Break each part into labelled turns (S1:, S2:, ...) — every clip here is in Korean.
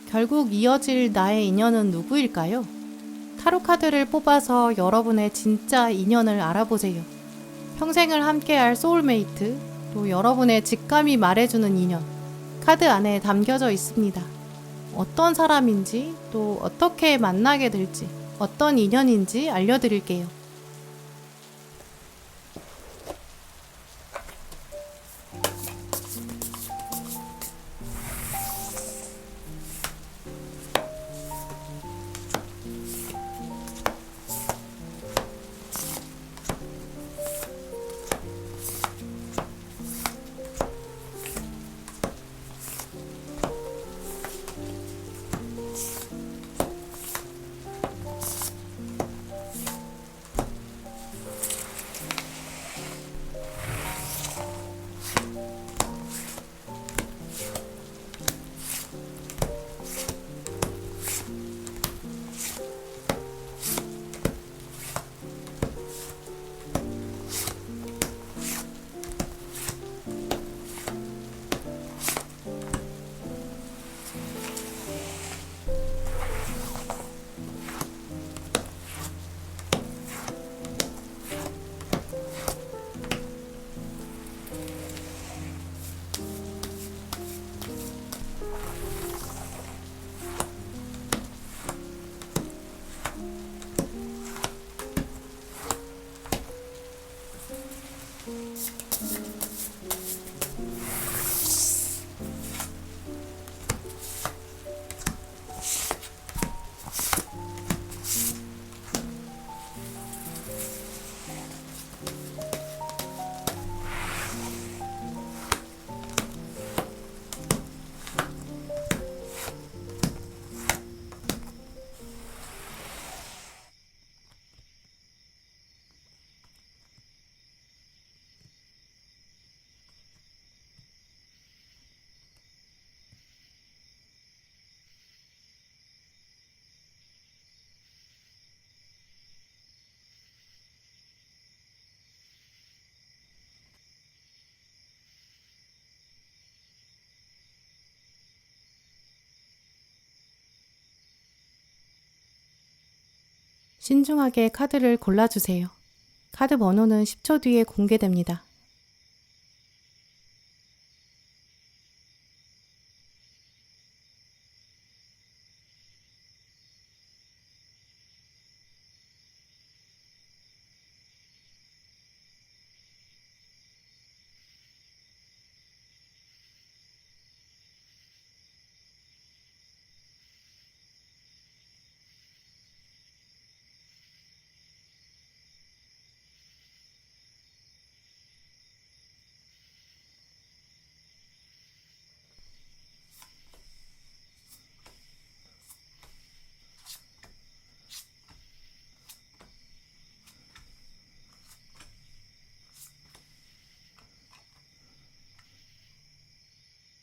S1: 결국 이어질 나의 인연은 누구일까요? 타로 카드를 뽑아서 여러분의 진짜 인연을 알아보세요. 평생을 함께할 소울메이트, 또 여러분의 직감이 말해주는 인연, 카드 안에 담겨져 있습니다. 어떤 사람인지, 또 어떻게 만나게 될지, 어떤 인연인지 알려드릴게요. 신중하게 카드를 골라주세요. 카드 번호는 10초 뒤에 공개됩니다.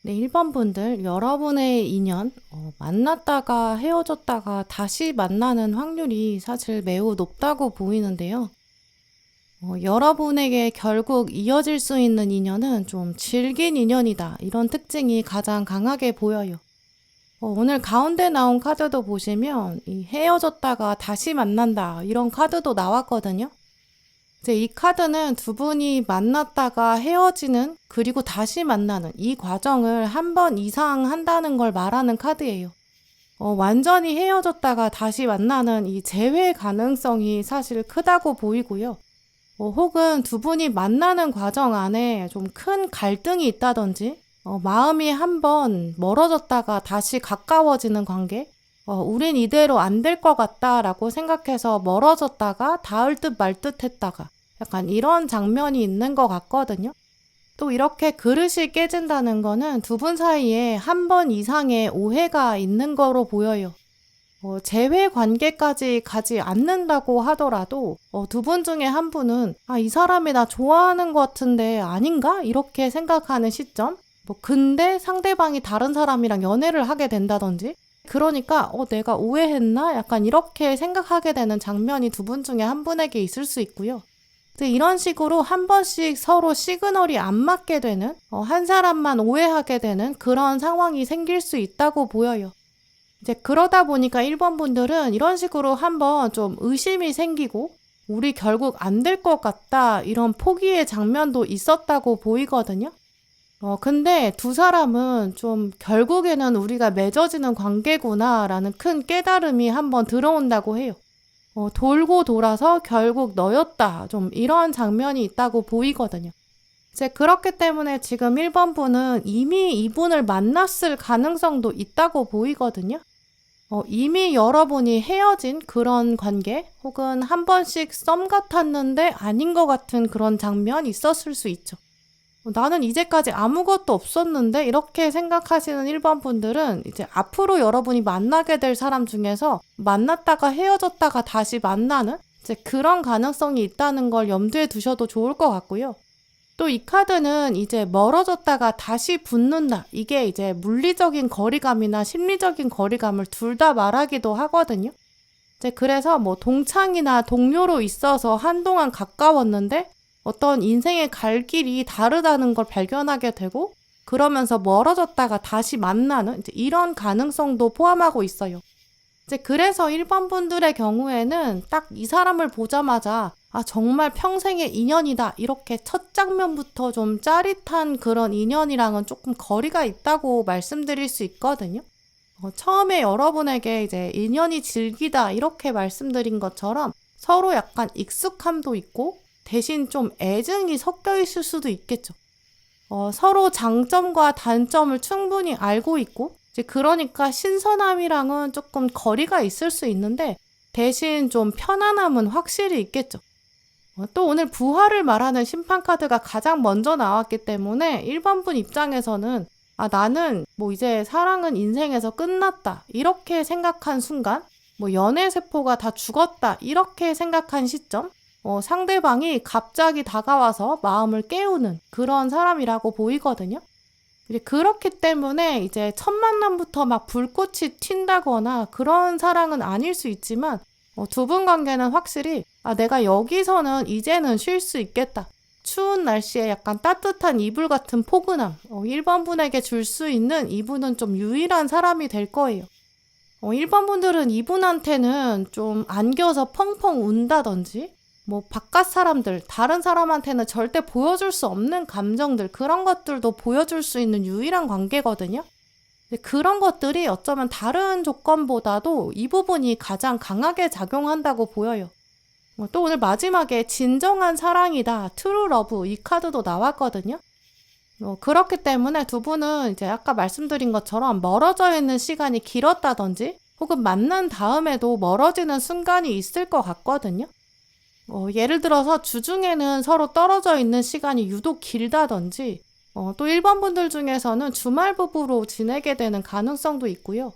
S1: 네, 1번 분들, 여러분의 인연, 만났다가 헤어졌다가 다시 만나는 확률이 사실 매우 높다고 보이는데요. 여러분에게 결국 이어질 수 있는 인연은 좀 질긴 인연이다. 이런 특징이 가장 강하게 보여요. 오늘 가운데 나온 카드도 보시면 이 헤어졌다가 다시 만난다. 이런 카드도 나왔거든요. 이제 이 카드는 두 분이 만났다가 헤어지는 그리고 다시 만나는 이 과정을 한 번 이상 한다는 걸 말하는 카드예요. 완전히 헤어졌다가 다시 만나는 이 재회 가능성이 사실 크다고 보이고요. 혹은 두 분이 만나는 과정 안에 좀 큰 갈등이 있다든지 마음이 한 번 멀어졌다가 다시 가까워지는 관계, 우린 이대로 안 될 것 같다라고 생각해서 멀어졌다가 닿을 듯 말 듯 했다가 약간 이런 장면이 있는 것 같거든요. 또 이렇게 그릇이 깨진다는 거는 두 분 사이에 한 번 이상의 오해가 있는 거로 보여요. 재회 관계까지 가지 않는다고 하더라도 두 분 중에 한 분은 이 사람이 나 좋아하는 것 같은데 아닌가? 이렇게 생각하는 시점? 근데 상대방이 다른 사람이랑 연애를 하게 된다든지 그러니까 내가 오해했나? 약간 이렇게 생각하게 되는 장면이 두 분 중에 한 분에게 있을 수 있고요. 이런 식으로 한 번씩 서로 시그널이 안 맞게 되는 한 사람만 오해하게 되는 그런 상황이 생길 수 있다고 보여요. 이제 그러다 보니까 1번 분들은 이런 식으로 한번 좀 의심이 생기고 우리 결국 안 될 것 같다 이런 포기의 장면도 있었다고 보이거든요. 근데 두 사람은 좀 결국에는 우리가 맺어지는 관계구나 라는 큰 깨달음이 한번 들어온다고 해요. 돌고 돌아서 결국 너였다. 좀 이런 장면이 있다고 보이거든요. 이제 그렇기 때문에 지금 1번 분은 이미 이분을 만났을 가능성도 있다고 보이거든요. 이미 여러분이 헤어진 그런 관계 혹은 한 번씩 썸 같았는데 아닌 것 같은 그런 장면이 있었을 수 있죠. 나는 이제까지 아무것도 없었는데 이렇게 생각하시는 1번 분들은 이제 앞으로 여러분이 만나게 될 사람 중에서 만났다가 헤어졌다가 다시 만나는 이제 그런 가능성이 있다는 걸 염두에 두셔도 좋을 것 같고요. 또 이 카드는 이제 멀어졌다가 다시 붙는다. 이게 이제 물리적인 거리감이나 심리적인 거리감을 둘 다 말하기도 하거든요. 이제 그래서 뭐 동창이나 동료로 있어서 한동안 가까웠는데 어떤 인생의 갈 길이 다르다는 걸 발견하게 되고 그러면서 멀어졌다가 다시 만나는 이제 이런 가능성도 포함하고 있어요. 이제 그래서 1번 분들의 경우에는 딱 이 사람을 보자마자 정말 평생의 인연이다 이렇게 첫 장면부터 좀 짜릿한 그런 인연이랑은 조금 거리가 있다고 말씀드릴 수 있거든요. 처음에 여러분에게 이제 인연이 질기다 이렇게 말씀드린 것처럼 서로 약간 익숙함도 있고 대신 좀 애증이 섞여 있을 수도 있겠죠. 서로 장점과 단점을 충분히 알고 있고 이제 그러니까 신선함이랑은 조금 거리가 있을 수 있는데 대신 좀 편안함은 확실히 있겠죠. 또 오늘 부활을 말하는 심판카드가 가장 먼저 나왔기 때문에 1번 분 입장에서는 나는 뭐 이제 사랑은 인생에서 끝났다 이렇게 생각한 순간 뭐 연애 세포가 다 죽었다 이렇게 생각한 시점 상대방이 갑자기 다가와서 마음을 깨우는 그런 사람이라고 보이거든요. 그렇기 때문에 이제 첫 만남부터 막 불꽃이 튄다거나 그런 사랑은 아닐 수 있지만 두 분 관계는 확실히 내가 여기서는 이제는 쉴 수 있겠다. 추운 날씨에 약간 따뜻한 이불 같은 포근함 1번 분에게 줄 수 있는 이분은 좀 유일한 사람이 될 거예요. 1번 분들은 이분한테는 좀 안겨서 펑펑 운다든지 뭐 바깥 사람들, 다른 사람한테는 절대 보여줄 수 없는 감정들 그런 것들도 보여줄 수 있는 유일한 관계거든요. 그런 것들이 어쩌면 다른 조건보다도 이 부분이 가장 강하게 작용한다고 보여요. 또 오늘 마지막에 진정한 사랑이다, 트루 러브 이 카드도 나왔거든요. 그렇기 때문에 두 분은 이제 아까 말씀드린 것처럼 멀어져 있는 시간이 길었다든지 혹은 만난 다음에도 멀어지는 순간이 있을 것 같거든요. 예를 들어서 주중에는 서로 떨어져 있는 시간이 유독 길다든지 또 1번 분들 중에서는 주말 부부로 지내게 되는 가능성도 있고요.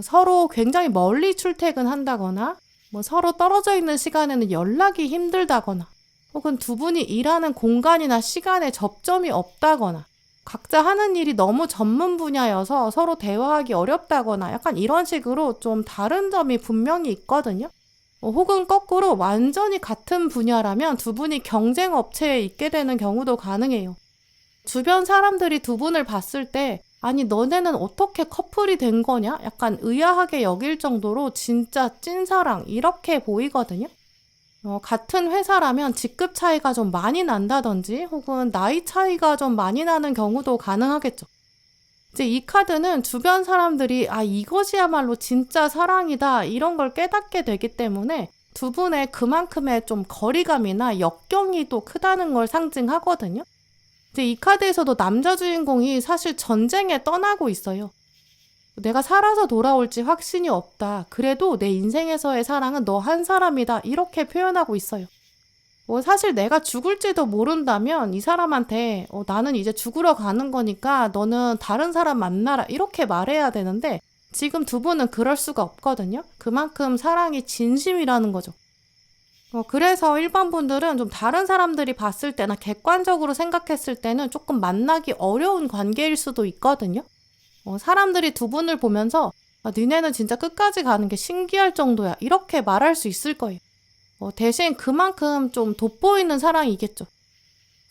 S1: 서로 굉장히 멀리 출퇴근한다거나 서로 떨어져 있는 시간에는 연락이 힘들다거나 혹은 두 분이 일하는 공간이나 시간에 접점이 없다거나 각자 하는 일이 너무 전문 분야여서 서로 대화하기 어렵다거나 약간 이런 식으로 좀 다른 점이 분명히 있거든요. 혹은 거꾸로 완전히 같은 분야라면 두 분이 경쟁 업체에 있게 되는 경우도 가능해요. 주변 사람들이 두 분을 봤을 때 아니 너네는 어떻게 커플이 된 거냐? 약간 의아하게 여길 정도로 진짜 찐사랑 이렇게 보이거든요. 같은 회사라면 직급 차이가 좀 많이 난다든지 혹은 나이 차이가 좀 많이 나는 경우도 가능하겠죠. 이제 이 카드는 주변 사람들이 이것이야말로 진짜 사랑이다 이런 걸 깨닫게 되기 때문에 두 분의 그만큼의 좀 거리감이나 역경이 또 크다는 걸 상징하거든요. 이제 이 카드에서도 남자 주인공이 사실 전쟁에 떠나고 있어요. 내가 살아서 돌아올지 확신이 없다. 그래도 내 인생에서의 사랑은 너 한 사람이다. 이렇게 표현하고 있어요. 사실 내가 죽을지도 모른다면 이 사람한테 나는 이제 죽으러 가는 거니까 너는 다른 사람 만나라. 이렇게 말해야 되는데 지금 두 분은 그럴 수가 없거든요. 그만큼 사랑이 진심이라는 거죠. 그래서 1번 분들은 좀 다른 사람들이 봤을 때나 객관적으로 생각했을 때는 조금 만나기 어려운 관계일 수도 있거든요. 사람들이 두 분을 보면서 니네는 진짜 끝까지 가는 게 신기할 정도야 이렇게 말할 수 있을 거예요. 대신 그만큼 좀 돋보이는 사랑이겠죠.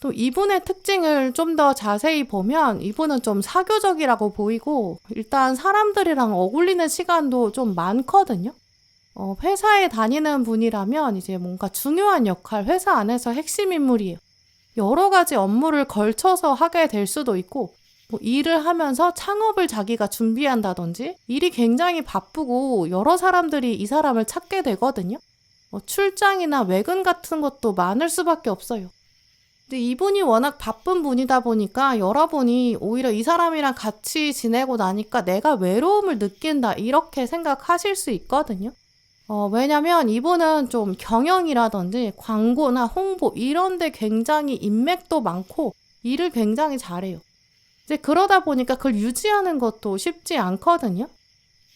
S1: 또 이분의 특징을 좀 더 자세히 보면 이분은 좀 사교적이라고 보이고 일단 사람들이랑 어울리는 시간도 좀 많거든요. 회사에 다니는 분이라면 이제 뭔가 중요한 역할, 회사 안에서 핵심 인물이에요. 여러 가지 업무를 걸쳐서 하게 될 수도 있고 뭐 일을 하면서 창업을 자기가 준비한다든지 일이 굉장히 바쁘고 여러 사람들이 이 사람을 찾게 되거든요. 출장이나 외근 같은 것도 많을 수밖에 없어요. 근데 이분이 워낙 바쁜 분이다 보니까 여러분이 오히려 이 사람이랑 같이 지내고 나니까 내가 외로움을 느낀다 이렇게 생각하실 수 있거든요. 왜냐면 이분은 좀 경영이라든지 광고나 홍보 이런 데 굉장히 인맥도 많고 일을 굉장히 잘해요. 이제 그러다 보니까 그걸 유지하는 것도 쉽지 않거든요.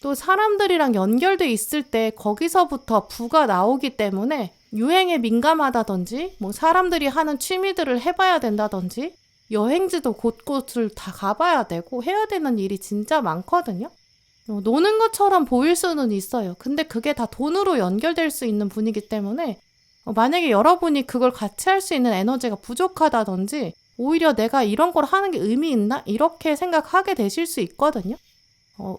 S1: 또 사람들이랑 연결돼 있을 때 거기서부터 부가 나오기 때문에 유행에 민감하다든지 뭐 사람들이 하는 취미들을 해봐야 된다든지 여행지도 곳곳을 다 가봐야 되고 해야 되는 일이 진짜 많거든요. 노는 것처럼 보일 수는 있어요. 근데 그게 다 돈으로 연결될 수 있는 분이기 때문에 만약에 여러분이 그걸 같이 할 수 있는 에너지가 부족하다든지 오히려 내가 이런 걸 하는 게 의미 있나? 이렇게 생각하게 되실 수 있거든요.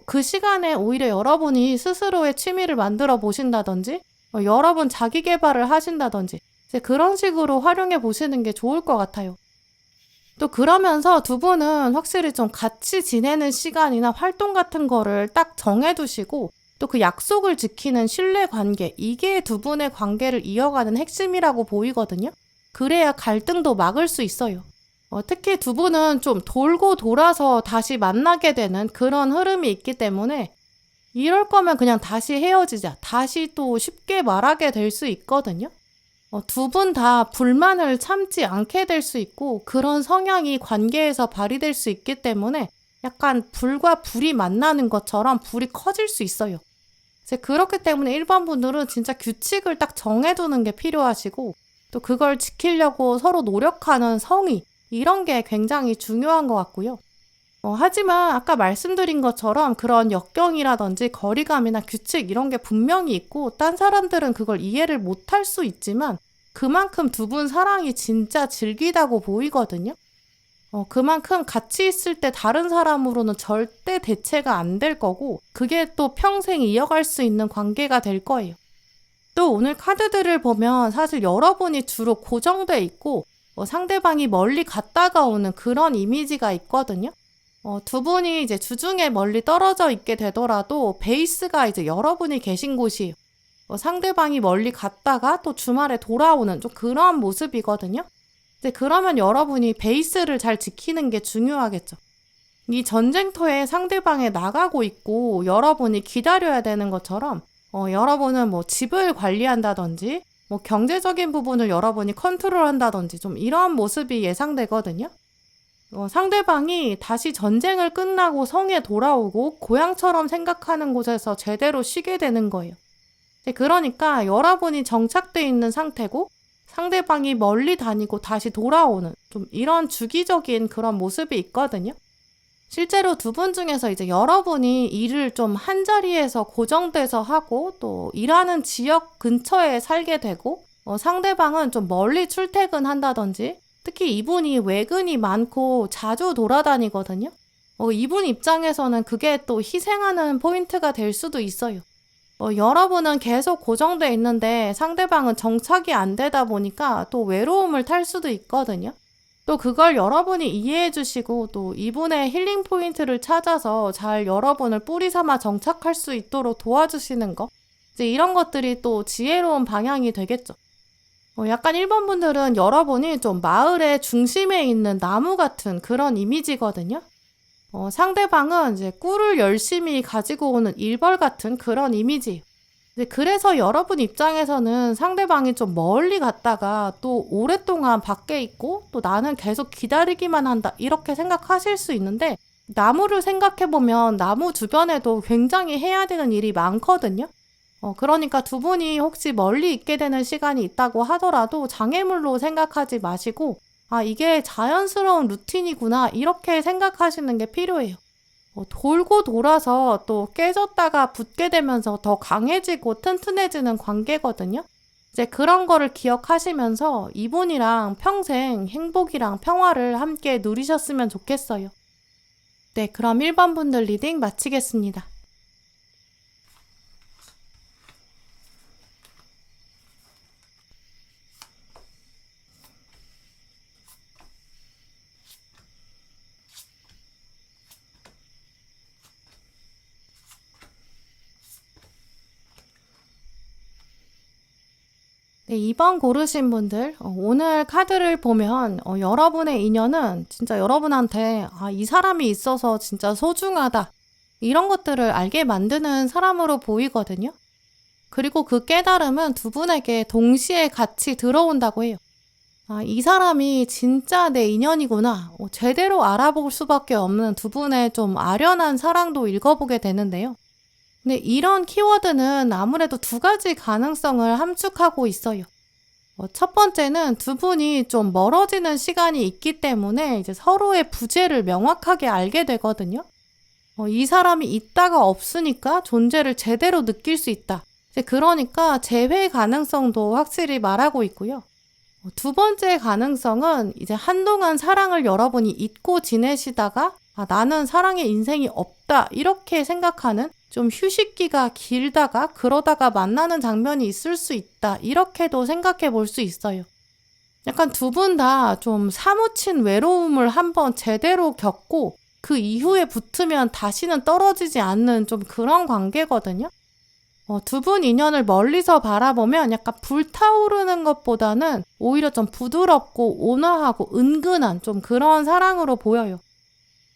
S1: 그 시간에 오히려 여러분이 스스로의 취미를 만들어 보신다든지 여러분 자기 개발을 하신다든지 이제 그런 식으로 활용해 보시는 게 좋을 것 같아요. 또 그러면서 두 분은 확실히 좀 같이 지내는 시간이나 활동 같은 거를 딱 정해두시고 또 그 약속을 지키는 신뢰 관계 이게 두 분의 관계를 이어가는 핵심이라고 보이거든요. 그래야 갈등도 막을 수 있어요. 특히 두 분은 좀 돌고 돌아서 다시 만나게 되는 그런 흐름이 있기 때문에 이럴 거면 그냥 다시 헤어지자. 다시 또 쉽게 말하게 될 수 있거든요. 두 분 다 불만을 참지 않게 될 수 있고 그런 성향이 관계에서 발휘될 수 있기 때문에 약간 불과 불이 만나는 것처럼 불이 커질 수 있어요. 이제 그렇기 때문에 일반 분들은 진짜 규칙을 딱 정해두는 게 필요하시고 또 그걸 지키려고 서로 노력하는 성의 이런 게 굉장히 중요한 것 같고요. 하지만 아까 말씀드린 것처럼 그런 역경이라든지 거리감이나 규칙 이런 게 분명히 있고 딴 사람들은 그걸 이해를 못할 수 있지만 그만큼 두 분 사랑이 진짜 질기다고 보이거든요. 그만큼 같이 있을 때 다른 사람으로는 절대 대체가 안 될 거고 그게 또 평생 이어갈 수 있는 관계가 될 거예요. 또 오늘 카드들을 보면 사실 여러분이 주로 고정돼 있고 상대방이 멀리 갔다가 오는 그런 이미지가 있거든요. 두 분이 이제 주중에 멀리 떨어져 있게 되더라도 베이스가 이제 여러분이 계신 곳이에요. 상대방이 멀리 갔다가 또 주말에 돌아오는 좀 그런 모습이거든요. 근데 그러면 여러분이 베이스를 잘 지키는 게 중요하겠죠. 이 전쟁터에 상대방에 나가고 있고 여러분이 기다려야 되는 것처럼 여러분은 뭐 집을 관리한다든지 뭐 경제적인 부분을 여러분이 컨트롤한다든지 좀 이런 모습이 예상되거든요. 상대방이 다시 전쟁을 끝나고 성에 돌아오고 고향처럼 생각하는 곳에서 제대로 쉬게 되는 거예요. 그러니까 여러분이 정착되어 있는 상태고 상대방이 멀리 다니고 다시 돌아오는 좀 이런 주기적인 그런 모습이 있거든요. 실제로 두 분 중에서 이제 여러분이 일을 좀 한 자리에서 고정돼서 하고 또 일하는 지역 근처에 살게 되고 상대방은 좀 멀리 출퇴근한다든지 특히 이분이 외근이 많고 자주 돌아다니거든요. 이분 입장에서는 그게 또 희생하는 포인트가 될 수도 있어요. 여러분은 계속 고정돼 있는데 상대방은 정착이 안 되다 보니까 또 외로움을 탈 수도 있거든요. 또 그걸 여러분이 이해해 주시고 또 이분의 힐링 포인트를 찾아서 잘 여러분을 뿌리 삼아 정착할 수 있도록 도와주시는 거. 이제 이런 것들이 또 지혜로운 방향이 되겠죠. 약간 일본 분들은 여러분이 좀 마을의 중심에 있는 나무 같은 그런 이미지거든요. 상대방은 이제 꿀을 열심히 가지고 오는 일벌 같은 그런 이미지. 그래서 여러분 입장에서는 상대방이 좀 멀리 갔다가 또 오랫동안 밖에 있고 또 나는 계속 기다리기만 한다 이렇게 생각하실 수 있는데 나무를 생각해보면 나무 주변에도 굉장히 해야 되는 일이 많거든요. 그러니까 두 분이 혹시 멀리 있게 되는 시간이 있다고 하더라도 장애물로 생각하지 마시고 이게 자연스러운 루틴이구나 이렇게 생각하시는 게 필요해요. 돌고 돌아서 또 깨졌다가 붙게 되면서 더 강해지고 튼튼해지는 관계거든요. 이제 그런 거를 기억하시면서 이분이랑 평생 행복이랑 평화를 함께 누리셨으면 좋겠어요. 네, 그럼 1번 분들 리딩 마치겠습니다. 네, 2번 고르신 분들, 오늘 카드를 보면 여러분의 인연은 진짜 여러분한테 이 사람이 있어서 진짜 소중하다. 이런 것들을 알게 만드는 사람으로 보이거든요. 그리고 그 깨달음은 두 분에게 동시에 같이 들어온다고 해요. 이 사람이 진짜 내 인연이구나. 제대로 알아볼 수밖에 없는 두 분의 좀 아련한 사랑도 읽어보게 되는데요. 근데 이런 키워드는 아무래도 두 가지 가능성을 함축하고 있어요. 첫 번째는 두 분이 좀 멀어지는 시간이 있기 때문에 이제 서로의 부재를 명확하게 알게 되거든요. 이 사람이 있다가 없으니까 존재를 제대로 느낄 수 있다. 이제 그러니까 재회 가능성도 확실히 말하고 있고요. 두 번째 가능성은 이제 한동안 사랑을 여러분이 잊고 지내시다가 나는 사랑의 인생이 없다 이렇게 생각하는 좀 휴식기가 길다가 그러다가 만나는 장면이 있을 수 있다 이렇게도 생각해 볼 수 있어요. 약간 두 분 다 좀 사무친 외로움을 한번 제대로 겪고 그 이후에 붙으면 다시는 떨어지지 않는 좀 그런 관계거든요. 두 분 인연을 멀리서 바라보면 약간 불타오르는 것보다는 오히려 좀 부드럽고 온화하고 은근한 좀 그런 사랑으로 보여요.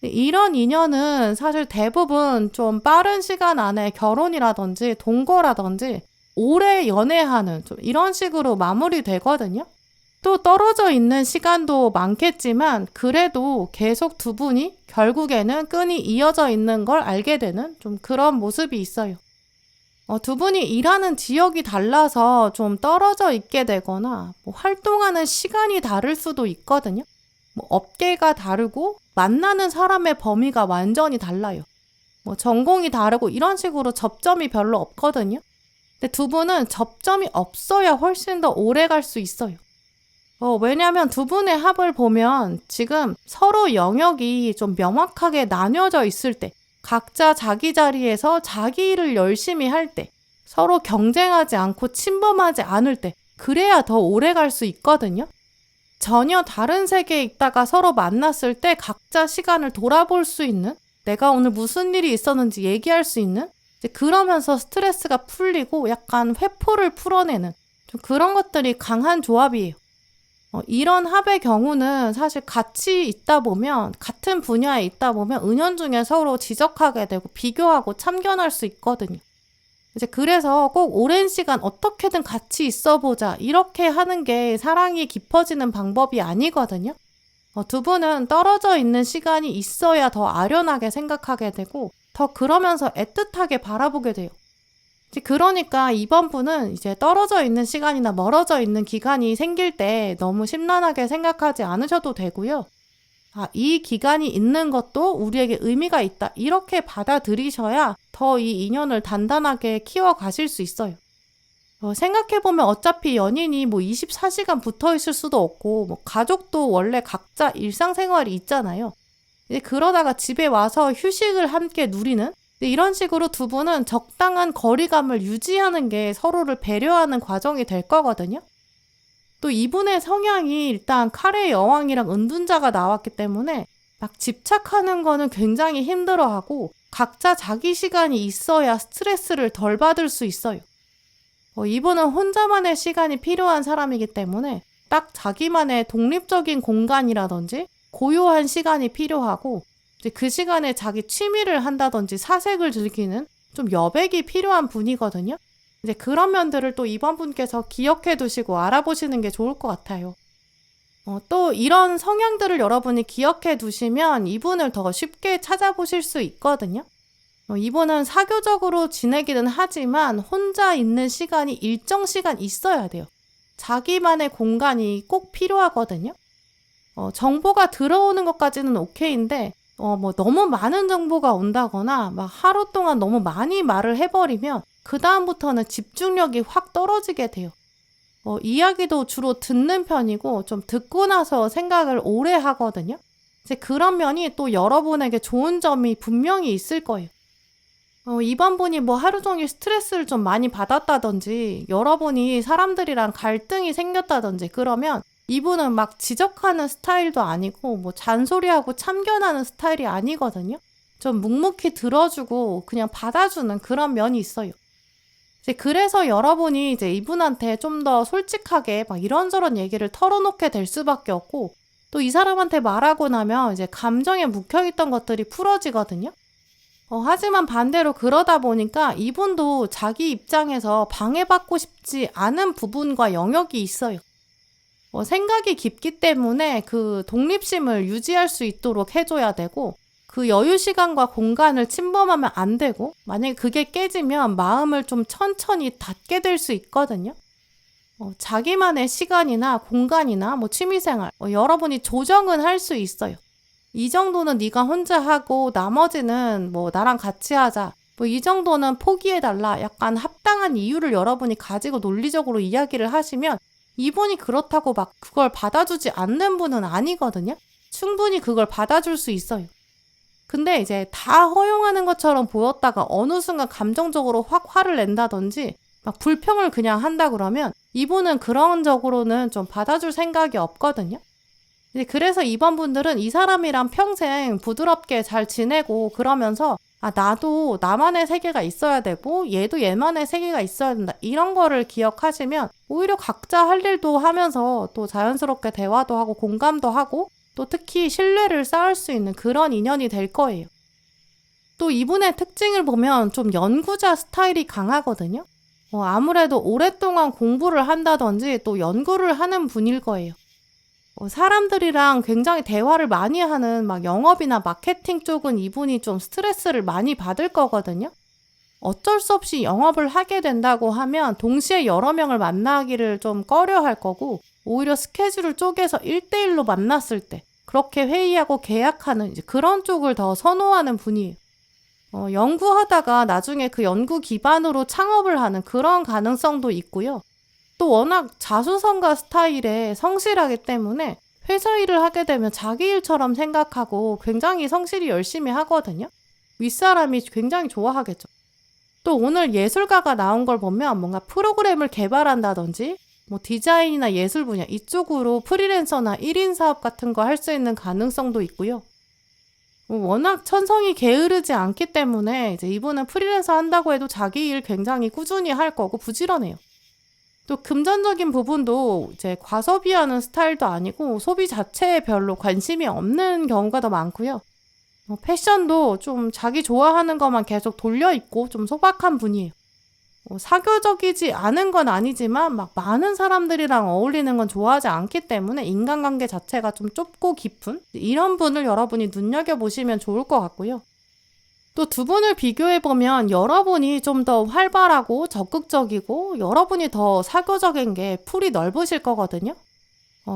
S1: 이런 인연은 사실 대부분 좀 빠른 시간 안에 결혼이라든지 동거라든지 오래 연애하는 좀 이런 식으로 마무리되거든요. 또 떨어져 있는 시간도 많겠지만 그래도 계속 두 분이 결국에는 끈이 이어져 있는 걸 알게 되는 좀 그런 모습이 있어요. 두 분이 일하는 지역이 달라서 좀 떨어져 있게 되거나 활동하는 시간이 다를 수도 있거든요. 업계가 다르고 만나는 사람의 범위가 완전히 달라요. 전공이 다르고 이런 식으로 접점이 별로 없거든요. 근데 두 분은 접점이 없어야 훨씬 더 오래 갈 수 있어요. 왜냐하면 두 분의 합을 보면 지금 서로 영역이 좀 명확하게 나뉘어져 있을 때 각자 자기 자리에서 자기 일을 열심히 할 때 서로 경쟁하지 않고 침범하지 않을 때 그래야 더 오래 갈 수 있거든요. 전혀 다른 세계에 있다가 서로 만났을 때 각자 시간을 돌아볼 수 있는 내가 오늘 무슨 일이 있었는지 얘기할 수 있는 이제 그러면서 스트레스가 풀리고 약간 회포를 풀어내는 좀 그런 것들이 강한 조합이에요. 이런 합의 경우는 사실 같이 있다 보면 같은 분야에 있다 보면 은연중에 서로 지적하게 되고 비교하고 참견할 수 있거든요. 이제 그래서 꼭 오랜 시간 어떻게든 같이 있어보자 이렇게 하는 게 사랑이 깊어지는 방법이 아니거든요. 두 분은 떨어져 있는 시간이 있어야 더 아련하게 생각하게 되고 더 그러면서 애틋하게 바라보게 돼요. 그러니까 이번 분은 이제 떨어져 있는 시간이나 멀어져 있는 기간이 생길 때 너무 심란하게 생각하지 않으셔도 되고요. 이 기간이 있는 것도 우리에게 의미가 있다. 이렇게 받아들이셔야 더 이 인연을 단단하게 키워가실 수 있어요. 생각해보면 어차피 연인이 24시간 붙어 있을 수도 없고 가족도 원래 각자 일상생활이 있잖아요. 이제 그러다가 집에 와서 휴식을 함께 누리는 이런 식으로 두 분은 적당한 거리감을 유지하는 게 서로를 배려하는 과정이 될 거거든요. 또 이분의 성향이 일단 칼의 여왕이랑 은둔자가 나왔기 때문에 막 집착하는 거는 굉장히 힘들어하고 각자 자기 시간이 있어야 스트레스를 덜 받을 수 있어요. 이분은 혼자만의 시간이 필요한 사람이기 때문에 딱 자기만의 독립적인 공간이라든지 고요한 시간이 필요하고 이제 그 시간에 자기 취미를 한다든지 사색을 즐기는 좀 여백이 필요한 분이거든요. 이제 그런 면들을 또 이번 분께서 기억해 두시고 알아보시는 게 좋을 것 같아요. 또 이런 성향들을 여러분이 기억해 두시면 이분을 더 쉽게 찾아보실 수 있거든요. 이분은 사교적으로 지내기는 하지만 혼자 있는 시간이 일정 시간 있어야 돼요. 자기만의 공간이 꼭 필요하거든요. 정보가 들어오는 것까지는 오케이인데 너무 많은 정보가 온다거나 막 하루 동안 너무 많이 말을 해버리면 그 다음부터는 집중력이 확 떨어지게 돼요. 이야기도 주로 듣는 편이고 좀 듣고 나서 생각을 오래 하거든요. 이제 그런 면이 또 여러분에게 좋은 점이 분명히 있을 거예요. 이번 분이 뭐 하루 종일 스트레스를 좀 많이 받았다든지 여러분이 사람들이랑 갈등이 생겼다든지 그러면 이분은 막 지적하는 스타일도 아니고 뭐 잔소리하고 참견하는 스타일이 아니거든요. 좀 묵묵히 들어주고 그냥 받아주는 그런 면이 있어요. 이제 그래서 여러분이 이제 이분한테 좀 더 솔직하게 막 이런저런 얘기를 털어놓게 될 수밖에 없고 또 이 사람한테 말하고 나면 이제 감정에 묵혀있던 것들이 풀어지거든요. 하지만 반대로 그러다 보니까 이분도 자기 입장에서 방해받고 싶지 않은 부분과 영역이 있어요. 생각이 깊기 때문에 그 독립심을 유지할 수 있도록 해줘야 되고 그 여유 시간과 공간을 침범하면 안 되고 만약에 그게 깨지면 마음을 좀 천천히 닫게 될 수 있거든요. 자기만의 시간이나 공간이나 뭐 취미생활 여러분이 조정은 할 수 있어요. 이 정도는 네가 혼자 하고 나머지는 뭐 나랑 같이 하자. 뭐 이 정도는 포기해달라. 약간 합당한 이유를 여러분이 가지고 논리적으로 이야기를 하시면 이분이 그렇다고 막 그걸 받아주지 않는 분은 아니거든요. 충분히 그걸 받아줄 수 있어요. 근데 이제 다 허용하는 것처럼 보였다가 어느 순간 감정적으로 확 화를 낸다든지 막 불평을 그냥 한다 그러면 이분은 그런 적으로는 좀 받아줄 생각이 없거든요. 그래서 이번 분들은 이 사람이랑 평생 부드럽게 잘 지내고 그러면서 나도 나만의 세계가 있어야 되고 얘도 얘만의 세계가 있어야 된다. 이런 거를 기억하시면 오히려 각자 할 일도 하면서 또 자연스럽게 대화도 하고 공감도 하고 또 특히 신뢰를 쌓을 수 있는 그런 인연이 될 거예요. 또 이분의 특징을 보면 좀 연구자 스타일이 강하거든요. 아무래도 오랫동안 공부를 한다든지 또 연구를 하는 분일 거예요. 사람들이랑 굉장히 대화를 많이 하는 막 영업이나 마케팅 쪽은 이분이 좀 스트레스를 많이 받을 거거든요. 어쩔 수 없이 영업을 하게 된다고 하면 동시에 여러 명을 만나기를 좀 꺼려 할 거고 오히려 스케줄을 쪼개서 1대1로 만났을 때 그렇게 회의하고 계약하는 이제 그런 쪽을 더 선호하는 분이에요. 연구하다가 나중에 그 연구 기반으로 창업을 하는 그런 가능성도 있고요. 또 워낙 자수성가 스타일에 성실하기 때문에 회사 일을 하게 되면 자기 일처럼 생각하고 굉장히 성실히 열심히 하거든요. 윗사람이 굉장히 좋아하겠죠. 또 오늘 예술가가 나온 걸 보면 뭔가 프로그램을 개발한다든지 뭐 디자인이나 예술 분야 이쪽으로 프리랜서나 1인 사업 같은 거 할 수 있는 가능성도 있고요. 워낙 천성이 게으르지 않기 때문에 이제 이분은 프리랜서 한다고 해도 자기 일 굉장히 꾸준히 할 거고 부지런해요. 또 금전적인 부분도 이제 과소비하는 스타일도 아니고 소비 자체에 별로 관심이 없는 경우가 더 많고요. 패션도 좀 자기 좋아하는 것만 계속 돌려입고 좀 소박한 분이에요. 사교적이지 않은 건 아니지만 막 많은 사람들이랑 어울리는 건 좋아하지 않기 때문에 인간관계 자체가 좀 좁고 깊은 이런 분을 여러분이 눈여겨보시면 좋을 것 같고요. 또 두 분을 비교해보면 여러분이 좀 더 활발하고 적극적이고 여러분이 더 사교적인 게 풀이 넓으실 거거든요.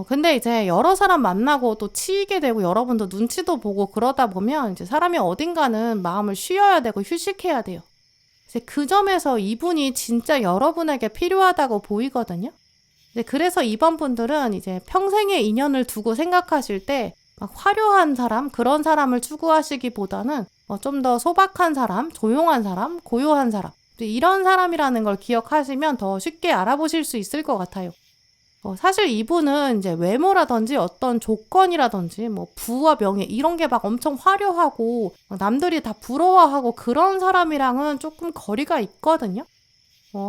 S1: 근데 이제 여러 사람 만나고 또 치이게 되고 여러분도 눈치도 보고 그러다 보면 이제 사람이 어딘가는 마음을 쉬어야 되고 휴식해야 돼요. 이제 그 점에서 이분이 진짜 여러분에게 필요하다고 보이거든요. 그래서 이번 분들은 이제 평생의 인연을 두고 생각하실 때 막 화려한 사람, 그런 사람을 추구하시기보다는 좀 더 소박한 사람, 조용한 사람, 고요한 사람 이런 사람이라는 걸 기억하시면 더 쉽게 알아보실 수 있을 것 같아요. 사실 이분은 이제 외모라든지 어떤 조건이라든지 뭐 부와 명예 이런 게 막 엄청 화려하고 남들이 다 부러워하고 그런 사람이랑은 조금 거리가 있거든요.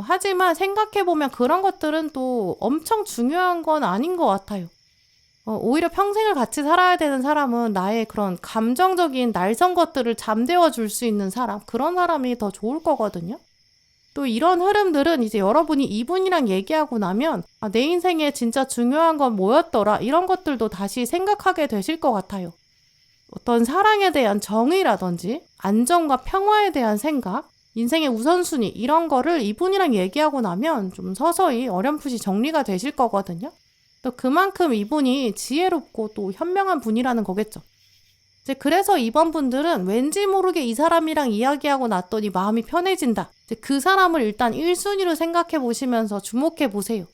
S1: 하지만 생각해보면 그런 것들은 또 엄청 중요한 건 아닌 것 같아요. 오히려 평생을 같이 살아야 되는 사람은 나의 그런 감정적인 날선 것들을 잠재워 줄 수 있는 사람, 그런 사람이 더 좋을 거거든요. 또 이런 흐름들은 이제 여러분이 이분이랑 얘기하고 나면 내 인생에 진짜 중요한 건 뭐였더라 이런 것들도 다시 생각하게 되실 것 같아요. 어떤 사랑에 대한 정의라든지 안정과 평화에 대한 생각, 인생의 우선순위 이런 거를 이분이랑 얘기하고 나면 좀 서서히 어렴풋이 정리가 되실 거거든요. 또 그만큼 이분이 지혜롭고 또 현명한 분이라는 거겠죠. 이제 그래서 이번 분들은 왠지 모르게 이 사람이랑 이야기하고 났더니 마음이 편해진다. 이제 그 사람을 일단 1순위로 생각해 보시면서 주목해 보세요.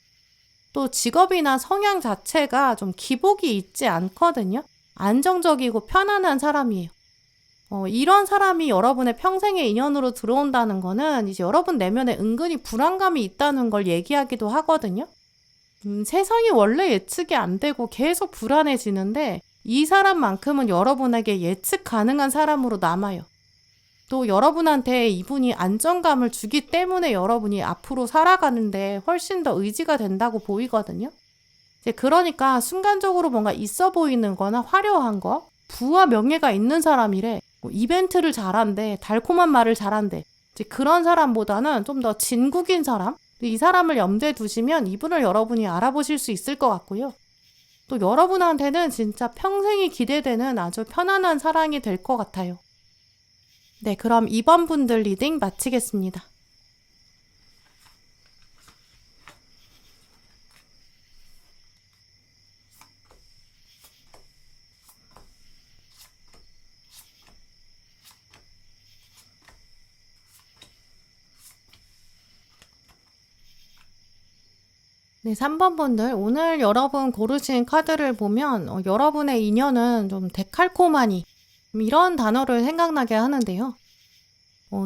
S1: 또 직업이나 성향 자체가 좀 기복이 있지 않거든요. 안정적이고 편안한 사람이에요. 이런 사람이 여러분의 평생의 인연으로 들어온다는 거는 이제 여러분 내면에 은근히 불안감이 있다는 걸 얘기하기도 하거든요. 세상이 원래 예측이 안 되고 계속 불안해지는데 이 사람만큼은 여러분에게 예측 가능한 사람으로 남아요. 또 여러분한테 이분이 안정감을 주기 때문에 여러분이 앞으로 살아가는데 훨씬 더 의지가 된다고 보이거든요. 이제 그러니까 순간적으로 뭔가 있어 보이는 거나 화려한 거, 부와 명예가 있는 사람이래. 뭐 이벤트를 잘한대, 달콤한 말을 잘한대. 이제 그런 사람보다는 좀 더 진국인 사람, 이 사람을 염두에 두시면 이분을 여러분이 알아보실 수 있을 것 같고요. 또 여러분한테는 진짜 평생이 기대되는 아주 편안한 사랑이 될 것 같아요. 네, 그럼 2번 분들 리딩 마치겠습니다. 네, 3번 분들, 오늘 여러분 고르신 카드를 보면 여러분의 인연은 좀 데칼코마니 이런 단어를 생각나게 하는데요.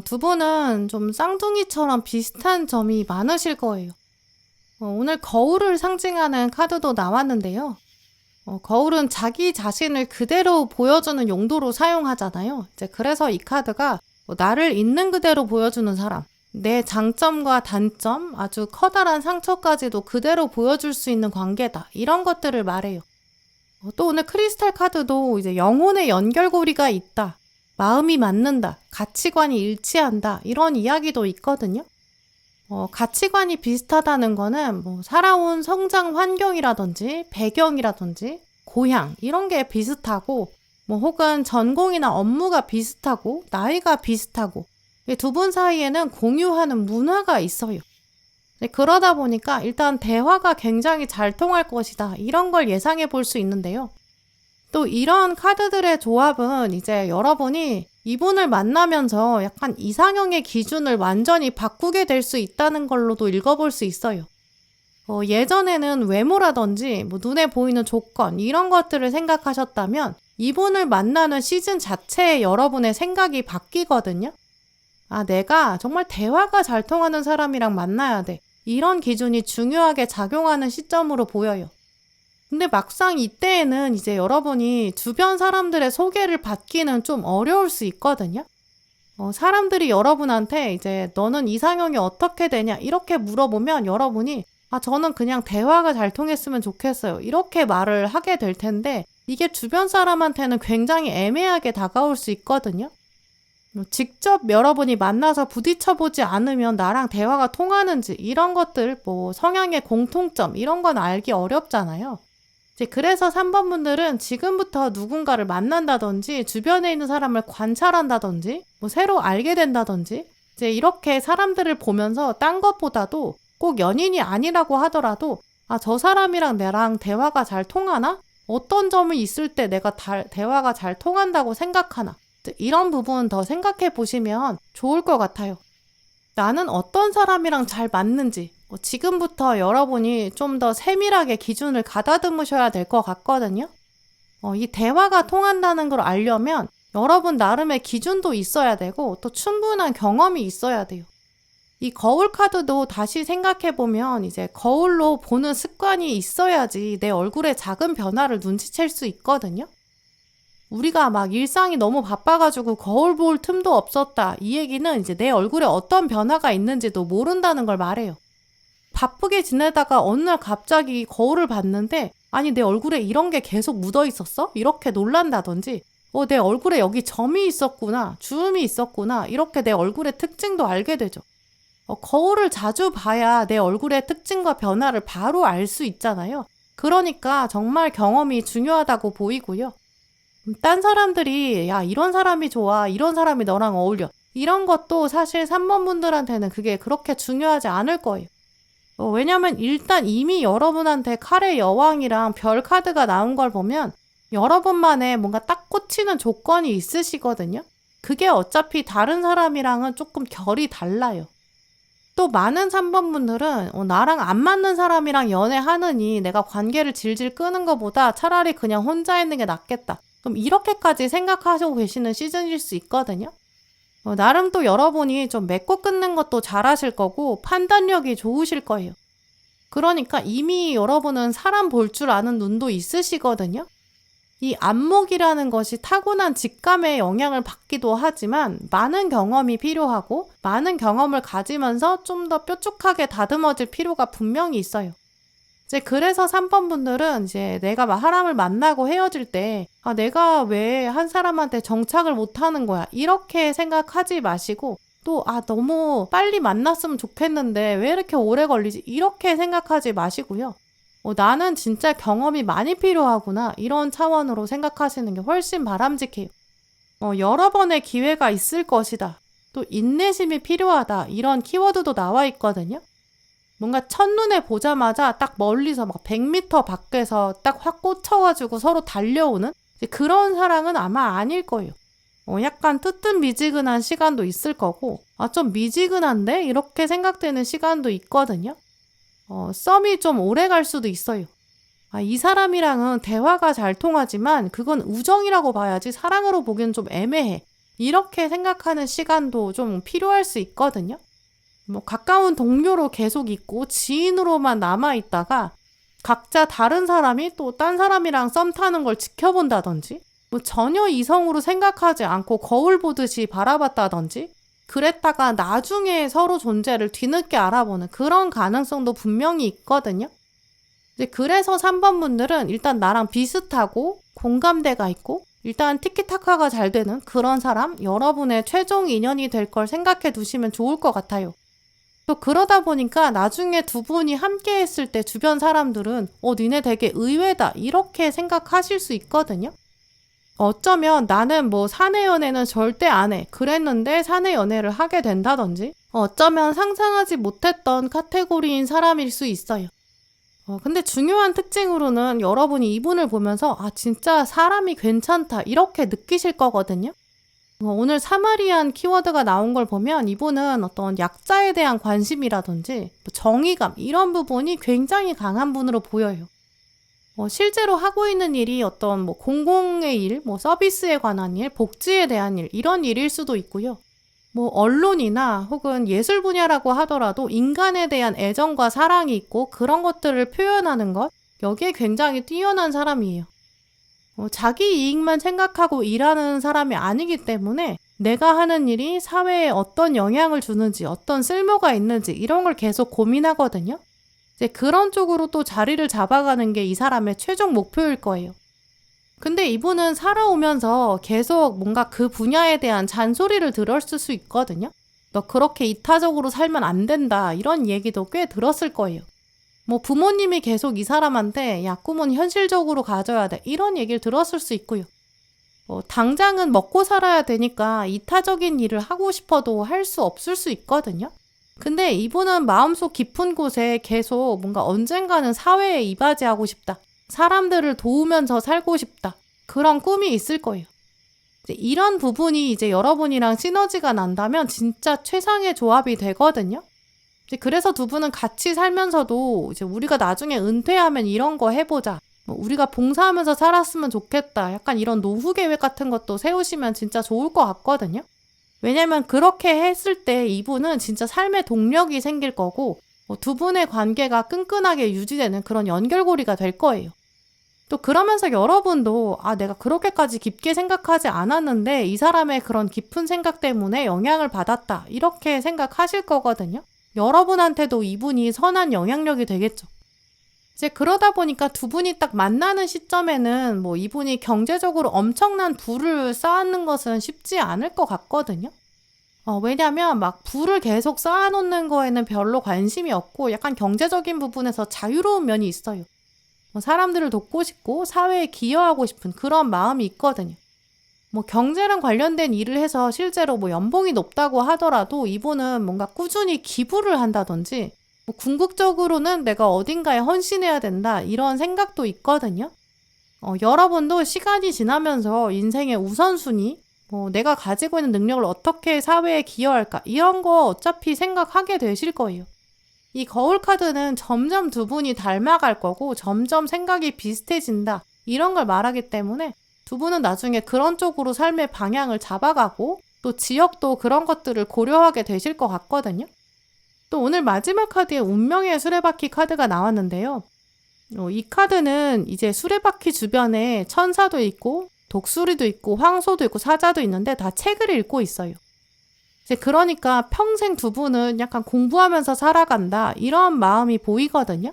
S1: 두 분은 좀 쌍둥이처럼 비슷한 점이 많으실 거예요. 오늘 거울을 상징하는 카드도 나왔는데요. 거울은 자기 자신을 그대로 보여주는 용도로 사용하잖아요. 이제 그래서 이 카드가 나를 있는 그대로 보여주는 사람, 내 장점과 단점, 아주 커다란 상처까지도 그대로 보여줄 수 있는 관계다. 이런 것들을 말해요. 또 오늘 크리스탈 카드도 이제 영혼의 연결고리가 있다. 마음이 맞는다. 가치관이 일치한다. 이런 이야기도 있거든요. 가치관이 비슷하다는 거는 뭐 살아온 성장 환경이라든지 배경이라든지 고향 이런 게 비슷하고 뭐 혹은 전공이나 업무가 비슷하고 나이가 비슷하고 두 분 사이에는 공유하는 문화가 있어요. 그러다 보니까 일단 대화가 굉장히 잘 통할 것이다. 이런 걸 예상해 볼 수 있는데요. 또 이런 카드들의 조합은 이제 여러분이 이분을 만나면서 약간 이상형의 기준을 완전히 바꾸게 될 수 있다는 걸로도 읽어볼 수 있어요. 예전에는 외모라든지 뭐 눈에 보이는 조건 이런 것들을 생각하셨다면 이분을 만나는 시즌 자체에 여러분의 생각이 바뀌거든요. 아, 내가 정말 대화가 잘 통하는 사람이랑 만나야 돼. 이런 기준이 중요하게 작용하는 시점으로 보여요. 근데 막상 이때에는 이제 여러분이 주변 사람들의 소개를 받기는 좀 어려울 수 있거든요. 사람들이 여러분한테 이제 너는 이상형이 어떻게 되냐 이렇게 물어보면 여러분이 저는 그냥 대화가 잘 통했으면 좋겠어요. 이렇게 말을 하게 될 텐데 이게 주변 사람한테는 굉장히 애매하게 다가올 수 있거든요. 직접 여러분이 만나서 부딪혀보지 않으면 나랑 대화가 통하는지 이런 것들 뭐 성향의 공통점 이런 건 알기 어렵잖아요. 이제 그래서 3번 분들은 지금부터 누군가를 만난다든지 주변에 있는 사람을 관찰한다든지 뭐 새로 알게 된다든지 이제 이렇게 사람들을 보면서 딴 것보다도 꼭 연인이 아니라고 하더라도 저 사람이랑 나랑 대화가 잘 통하나? 어떤 점이 있을 때 내가 대화가 잘 통한다고 생각하나? 이런 부분 더 생각해 보시면 좋을 것 같아요. 나는 어떤 사람이랑 잘 맞는지 지금부터 여러분이 좀 더 세밀하게 기준을 가다듬으셔야 될 것 같거든요. 이 대화가 통한다는 걸 알려면 여러분 나름의 기준도 있어야 되고 또 충분한 경험이 있어야 돼요. 이 거울 카드도 다시 생각해 보면 이제 거울로 보는 습관이 있어야지 내 얼굴에 작은 변화를 눈치챌 수 있거든요. 우리가 막 일상이 너무 바빠가지고 거울 볼 틈도 없었다. 이 얘기는 이제 내 얼굴에 어떤 변화가 있는지도 모른다는 걸 말해요. 바쁘게 지내다가 어느 날 갑자기 거울을 봤는데 아니 내 얼굴에 이런 게 계속 묻어 있었어? 이렇게 놀란다든지 내 얼굴에 여기 점이 있었구나, 주름이 있었구나 이렇게 내 얼굴의 특징도 알게 되죠. 거울을 자주 봐야 내 얼굴의 특징과 변화를 바로 알 수 있잖아요. 그러니까 정말 경험이 중요하다고 보이고요. 딴 사람들이 야 이런 사람이 좋아, 이런 사람이 너랑 어울려 이런 것도 사실 3번 분들한테는 그게 그렇게 중요하지 않을 거예요. 왜냐면 일단 이미 여러분한테 칼의 여왕이랑 별 카드가 나온 걸 보면 여러분만의 뭔가 딱 꽂히는 조건이 있으시거든요. 그게 어차피 다른 사람이랑은 조금 결이 달라요. 또 또 많은 3번 분들은 나랑 안 맞는 사람이랑 연애하느니 내가 관계를 질질 끄는 것보다 차라리 그냥 혼자 있는 게 낫겠다. 그럼 이렇게까지 생각하시고 계시는 시즌일 수 있거든요. 나름 또 여러분이 좀 맺고 끊는 것도 잘하실 거고 판단력이 좋으실 거예요. 그러니까 이미 여러분은 사람 볼 줄 아는 눈도 있으시거든요. 이 안목이라는 것이 타고난 직감에 영향을 받기도 하지만 많은 경험이 필요하고 많은 경험을 가지면서 좀 더 뾰족하게 다듬어질 필요가 분명히 있어요. 이제 그래서 3번 분들은 이제 내가 사람을 만나고 헤어질 때 내가 왜 한 사람한테 정착을 못하는 거야 이렇게 생각하지 마시고 또 너무 빨리 만났으면 좋겠는데 왜 이렇게 오래 걸리지 이렇게 생각하지 마시고요. 나는 진짜 경험이 많이 필요하구나 이런 차원으로 생각하시는 게 훨씬 바람직해요. 여러 번의 기회가 있을 것이다. 또 인내심이 필요하다 이런 키워드도 나와 있거든요. 뭔가 첫눈에 보자마자 딱 멀리서 막 100m 밖에서 딱 확 꽂혀가지고 서로 달려오는 그런 사랑은 아마 아닐 거예요. 약간 뜨뜻미지근한 시간도 있을 거고 좀 미지근한데? 이렇게 생각되는 시간도 있거든요. 썸이 좀 오래 갈 수도 있어요. 이 사람이랑은 대화가 잘 통하지만 그건 우정이라고 봐야지 사랑으로 보기엔 좀 애매해. 이렇게 생각하는 시간도 좀 필요할 수 있거든요. 가까운 동료로 계속 있고 지인으로만 남아있다가 각자 다른 사람이 또 딴 사람이랑 썸 타는 걸 지켜본다든지 전혀 이성으로 생각하지 않고 거울 보듯이 바라봤다든지 그랬다가 나중에 서로 존재를 뒤늦게 알아보는 그런 가능성도 분명히 있거든요. 이제 그래서 3번 분들은 일단 나랑 비슷하고 공감대가 있고 일단 티키타카가 잘 되는 그런 사람 여러분의 최종 인연이 될 걸 생각해 두시면 좋을 것 같아요. 또 그러다 보니까 나중에 두 분이 함께 했을 때 주변 사람들은 니네 되게 의외다 이렇게 생각하실 수 있거든요. 어쩌면 나는 사내 연애는 절대 안 해 그랬는데 사내 연애를 하게 된다든지 어쩌면 상상하지 못했던 카테고리인 사람일 수 있어요. 근데 중요한 특징으로는 여러분이 이분을 보면서 진짜 사람이 괜찮다 이렇게 느끼실 거거든요. 오늘 사마리안 키워드가 나온 걸 보면 이분은 어떤 약자에 대한 관심이라든지 정의감 이런 부분이 굉장히 강한 분으로 보여요. 실제로 하고 있는 일이 어떤 공공의 일, 서비스에 관한 일, 복지에 대한 일 이런 일일 수도 있고요. 언론이나 혹은 예술 분야라고 하더라도 인간에 대한 애정과 사랑이 있고 그런 것들을 표현하는 것 여기에 굉장히 뛰어난 사람이에요. 자기 이익만 생각하고 일하는 사람이 아니기 때문에 내가 하는 일이 사회에 어떤 영향을 주는지 어떤 쓸모가 있는지 이런 걸 계속 고민하거든요. 이제 그런 쪽으로 또 자리를 잡아가는 게 이 사람의 최종 목표일 거예요. 근데 이분은 살아오면서 계속 뭔가 그 분야에 대한 잔소리를 들었을 수 있거든요. 너 그렇게 이타적으로 살면 안 된다 이런 얘기도 꽤 들었을 거예요. 부모님이 계속 이 사람한테 야 꿈은 현실적으로 가져야 돼 이런 얘기를 들었을 수 있고요. 당장은 먹고 살아야 되니까 이타적인 일을 하고 싶어도 할 수 없을 수 있거든요. 근데 이분은 마음속 깊은 곳에 계속 뭔가 언젠가는 사회에 이바지하고 싶다. 사람들을 도우면서 살고 싶다. 그런 꿈이 있을 거예요. 이런 부분이 이제 여러분이랑 시너지가 난다면 진짜 최상의 조합이 되거든요. 그래서 두 분은 같이 살면서도 이제 우리가 나중에 은퇴하면 이런 거 해보자. 우리가 봉사하면서 살았으면 좋겠다. 약간 이런 노후 계획 같은 것도 세우시면 진짜 좋을 것 같거든요. 왜냐면 그렇게 했을 때 이분은 진짜 삶의 동력이 생길 거고 두 분의 관계가 끈끈하게 유지되는 그런 연결고리가 될 거예요. 또 그러면서 여러분도 내가 그렇게까지 깊게 생각하지 않았는데 이 사람의 그런 깊은 생각 때문에 영향을 받았다. 이렇게 생각하실 거거든요. 여러분한테도 이분이 선한 영향력이 되겠죠. 이제 그러다 보니까 두 분이 딱 만나는 시점에는 이분이 경제적으로 엄청난 부를 쌓는 것은 쉽지 않을 것 같거든요. 왜냐면 부를 계속 쌓아놓는 거에는 별로 관심이 없고 약간 경제적인 부분에서 자유로운 면이 있어요. 사람들을 돕고 싶고 사회에 기여하고 싶은 그런 마음이 있거든요. 경제랑 관련된 일을 해서 실제로 연봉이 높다고 하더라도 이분은 뭔가 꾸준히 기부를 한다든지 궁극적으로는 내가 어딘가에 헌신해야 된다 이런 생각도 있거든요. 여러분도 시간이 지나면서 인생의 우선순위, 내가 가지고 있는 능력을 어떻게 사회에 기여할까? 이런 거 어차피 생각하게 되실 거예요. 이 거울 카드는 점점 두 분이 닮아갈 거고 점점 생각이 비슷해진다. 이런 걸 말하기 때문에 두 분은 나중에 그런 쪽으로 삶의 방향을 잡아가고 또 지역도 그런 것들을 고려하게 되실 것 같거든요. 또 오늘 마지막 카드에 운명의 수레바퀴 카드가 나왔는데요. 이 카드는 이제 수레바퀴 주변에 천사도 있고 독수리도 있고 황소도 있고 사자도 있는데 다 책을 읽고 있어요. 이제 그러니까 평생 두 분은 약간 공부하면서 살아간다 이런 마음이 보이거든요.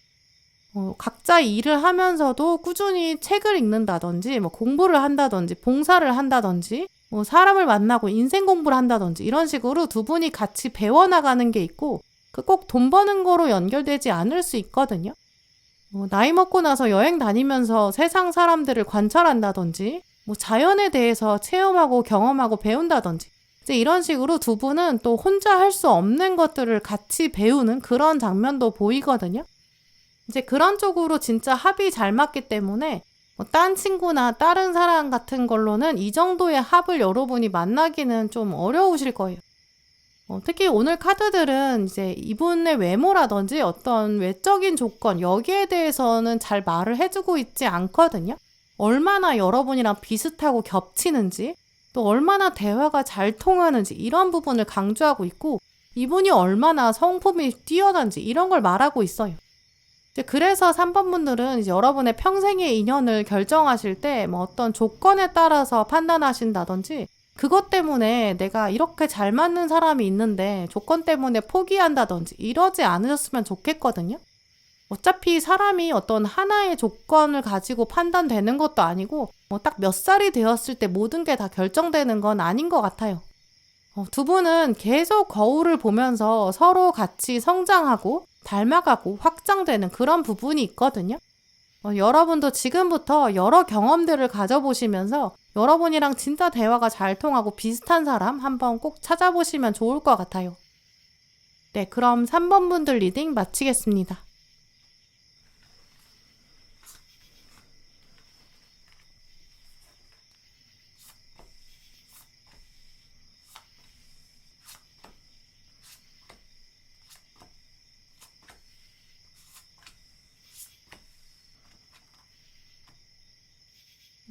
S1: 각자 일을 하면서도 꾸준히 책을 읽는다든지 공부를 한다든지 봉사를 한다든지 사람을 만나고 인생 공부를 한다든지 이런 식으로 두 분이 같이 배워나가는 게 있고 그 꼭 돈 버는 거로 연결되지 않을 수 있거든요. 나이 먹고 나서 여행 다니면서 세상 사람들을 관찰한다든지 자연에 대해서 체험하고 경험하고 배운다든지 이제 이런 식으로 두 분은 또 혼자 할 수 없는 것들을 같이 배우는 그런 장면도 보이거든요. 이제 그런 쪽으로 진짜 합이 잘 맞기 때문에 딴 친구나 다른 사람 같은 걸로는 이 정도의 합을 여러분이 만나기는 좀 어려우실 거예요. 특히 오늘 카드들은 이제 이분의 외모라든지 어떤 외적인 조건 여기에 대해서는 잘 말을 해주고 있지 않거든요. 얼마나 여러분이랑 비슷하고 겹치는지 또 얼마나 대화가 잘 통하는지 이런 부분을 강조하고 있고 이분이 얼마나 성품이 뛰어난지 이런 걸 말하고 있어요. 그래서 3번 분들은 이제 여러분의 평생의 인연을 결정하실 때 어떤 조건에 따라서 판단하신다든지 그것 때문에 내가 이렇게 잘 맞는 사람이 있는데 조건 때문에 포기한다든지 이러지 않으셨으면 좋겠거든요. 어차피 사람이 어떤 하나의 조건을 가지고 판단되는 것도 아니고 딱 몇 살이 되었을 때 모든 게 다 결정되는 건 아닌 것 같아요. 두 분은 계속 거울을 보면서 서로 같이 성장하고 닮아가고 확장되는 그런 부분이 있거든요. 여러분도 지금부터 여러 경험들을 가져보시면서 여러분이랑 진짜 대화가 잘 통하고 비슷한 사람 한번 꼭 찾아보시면 좋을 것 같아요. 네, 그럼 3번 분들 리딩 마치겠습니다.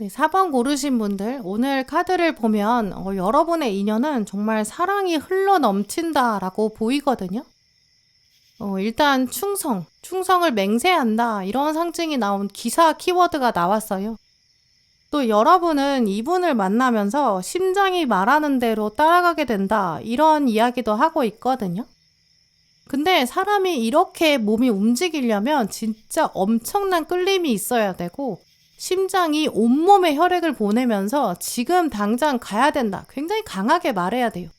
S1: 네, 4번 고르신 분들 오늘 카드를 보면 여러분의 인연은 정말 사랑이 흘러 넘친다라고 보이거든요. 일단 충성을 맹세한다 이런 상징이 나온 기사 키워드가 나왔어요. 또 여러분은 이분을 만나면서 심장이 말하는 대로 따라가게 된다 이런 이야기도 하고 있거든요. 근데 사람이 이렇게 몸이 움직이려면 진짜 엄청난 끌림이 있어야 되고 심장이 온몸에 혈액을 보내면서 지금 당장 가야 된다. 굉장히 강하게 말해야 돼요.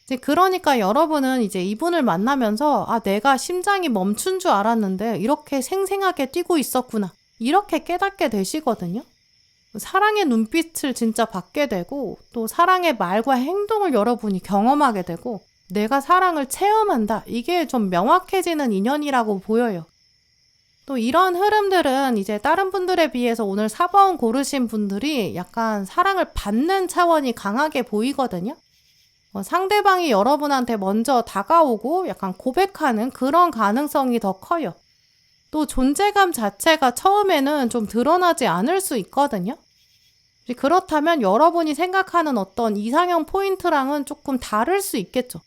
S1: 이제 그러니까 여러분은 이제 이분을 만나면서 내가 심장이 멈춘 줄 알았는데 이렇게 생생하게 뛰고 있었구나. 이렇게 깨닫게 되시거든요. 사랑의 눈빛을 진짜 받게 되고 또 사랑의 말과 행동을 여러분이 경험하게 되고 내가 사랑을 체험한다. 이게 좀 명확해지는 인연이라고 보여요. 또 이런 흐름들은 이제 다른 분들에 비해서 오늘 4번 고르신 분들이 약간 사랑을 받는 차원이 강하게 보이거든요. 상대방이 여러분한테 먼저 다가오고 약간 고백하는 그런 가능성이 더 커요. 또 존재감 자체가 처음에는 좀 드러나지 않을 수 있거든요. 그렇다면 여러분이 생각하는 어떤 이상형 포인트랑은 조금 다를 수 있겠죠.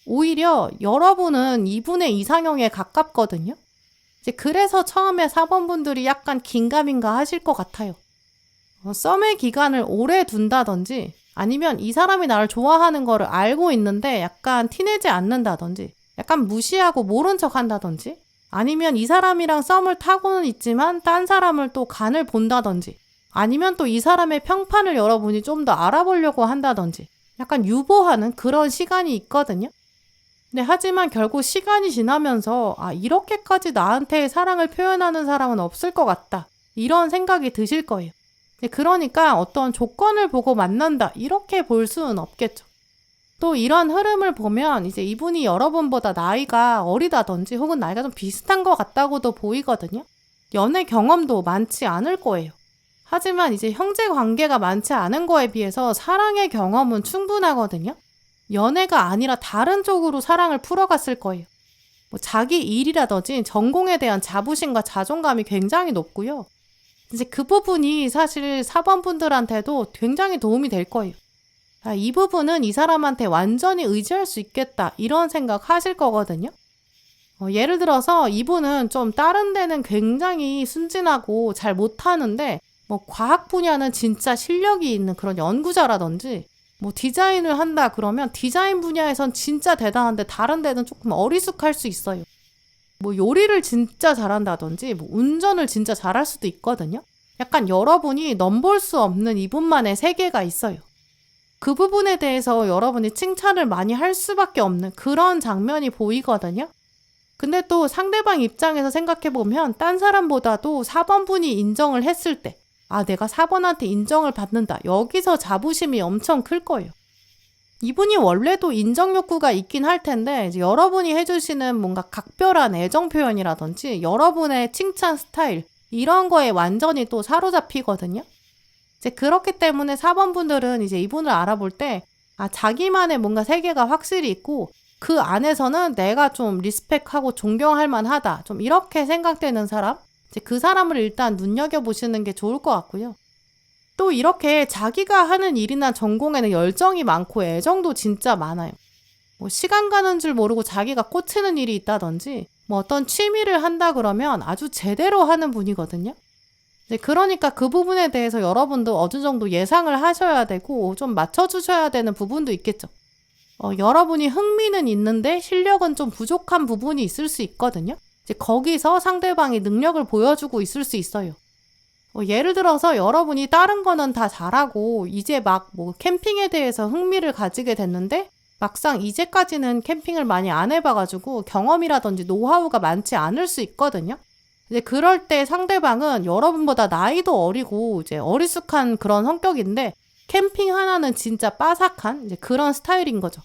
S1: 오히려 여러분은 이분의 이상형에 가깝거든요. 그래서 처음에 4번 분들이 약간 긴가민가 하실 것 같아요. 썸의 기간을 오래 둔다든지 아니면 이 사람이 나를 좋아하는 거를 알고 있는데 약간 티내지 않는다든지 약간 무시하고 모른 척 한다든지 아니면 이 사람이랑 썸을 타고는 있지만 딴 사람을 또 간을 본다든지 아니면 또 이 사람의 평판을 여러분이 좀 더 알아보려고 한다든지 약간 유보하는 그런 시간이 있거든요. 네, 하지만 결국 시간이 지나면서 이렇게까지 나한테 사랑을 표현하는 사람은 없을 것 같다. 이런 생각이 드실 거예요. 네, 그러니까 어떤 조건을 보고 만난다. 이렇게 볼 수는 없겠죠. 또 이런 흐름을 보면 이제 이분이 여러분보다 나이가 어리다든지 혹은 나이가 좀 비슷한 것 같다고도 보이거든요. 연애 경험도 많지 않을 거예요. 하지만 이제 형제 관계가 많지 않은 거에 비해서 사랑의 경험은 충분하거든요. 연애가 아니라 다른 쪽으로 사랑을 풀어갔을 거예요. 뭐 자기 일이라든지 전공에 대한 자부심과 자존감이 굉장히 높고요. 이제 그 부분이 사실 4번 분들한테도 굉장히 도움이 될 거예요. 이 부분은 이 사람한테 완전히 의지할 수 있겠다 이런 생각 하실 거거든요. 예를 들어서 이분은 좀 다른 데는 굉장히 순진하고 잘 못하는데 뭐 과학 분야는 진짜 실력이 있는 그런 연구자라든지 뭐 디자인을 한다 그러면 디자인 분야에선 진짜 대단한데 다른 데는 조금 어리숙할 수 있어요. 뭐 요리를 진짜 잘한다든지 뭐 운전을 진짜 잘할 수도 있거든요. 약간 여러분이 넘볼 수 없는 이분만의 세계가 있어요. 그 부분에 대해서 여러분이 칭찬을 많이 할 수밖에 없는 그런 장면이 보이거든요. 근데 또 상대방 입장에서 생각해보면 딴 사람보다도 4번 분이 인정을 했을 때 내가 4번한테 인정을 받는다. 여기서 자부심이 엄청 클 거예요. 이분이 원래도 인정 욕구가 있긴 할 텐데 이제 여러분이 해주시는 뭔가 각별한 애정 표현이라든지 여러분의 칭찬 스타일 이런 거에 완전히 또 사로잡히거든요. 이제 그렇기 때문에 4번 분들은 이제 이분을 알아볼 때 자기만의 뭔가 세계가 확실히 있고 그 안에서는 내가 좀 리스펙하고 존경할 만하다. 좀 이렇게 생각되는 사람? 이제 그 사람을 일단 눈여겨보시는 게 좋을 것 같고요. 또 이렇게 자기가 하는 일이나 전공에는 열정이 많고 애정도 진짜 많아요. 뭐 시간 가는 줄 모르고 자기가 꽂히는 일이 있다든지 뭐 어떤 취미를 한다 그러면 아주 제대로 하는 분이거든요. 그러니까 그 부분에 대해서 여러분도 어느 정도 예상을 하셔야 되고 좀 맞춰주셔야 되는 부분도 있겠죠. 여러분이 흥미는 있는데 실력은 좀 부족한 부분이 있을 수 있거든요. 이제 거기서 상대방이 능력을 보여주고 있을 수 있어요. 예를 들어서 여러분이 다른 거는 다 잘하고 이제 막 뭐 캠핑에 대해서 흥미를 가지게 됐는데 막상 이제까지는 캠핑을 많이 안 해봐가지고 경험이라든지 노하우가 많지 않을 수 있거든요. 이제 그럴 때 상대방은 여러분보다 나이도 어리고 이제 어리숙한 그런 성격인데 캠핑 하나는 진짜 빠삭한 이제 그런 스타일인 거죠.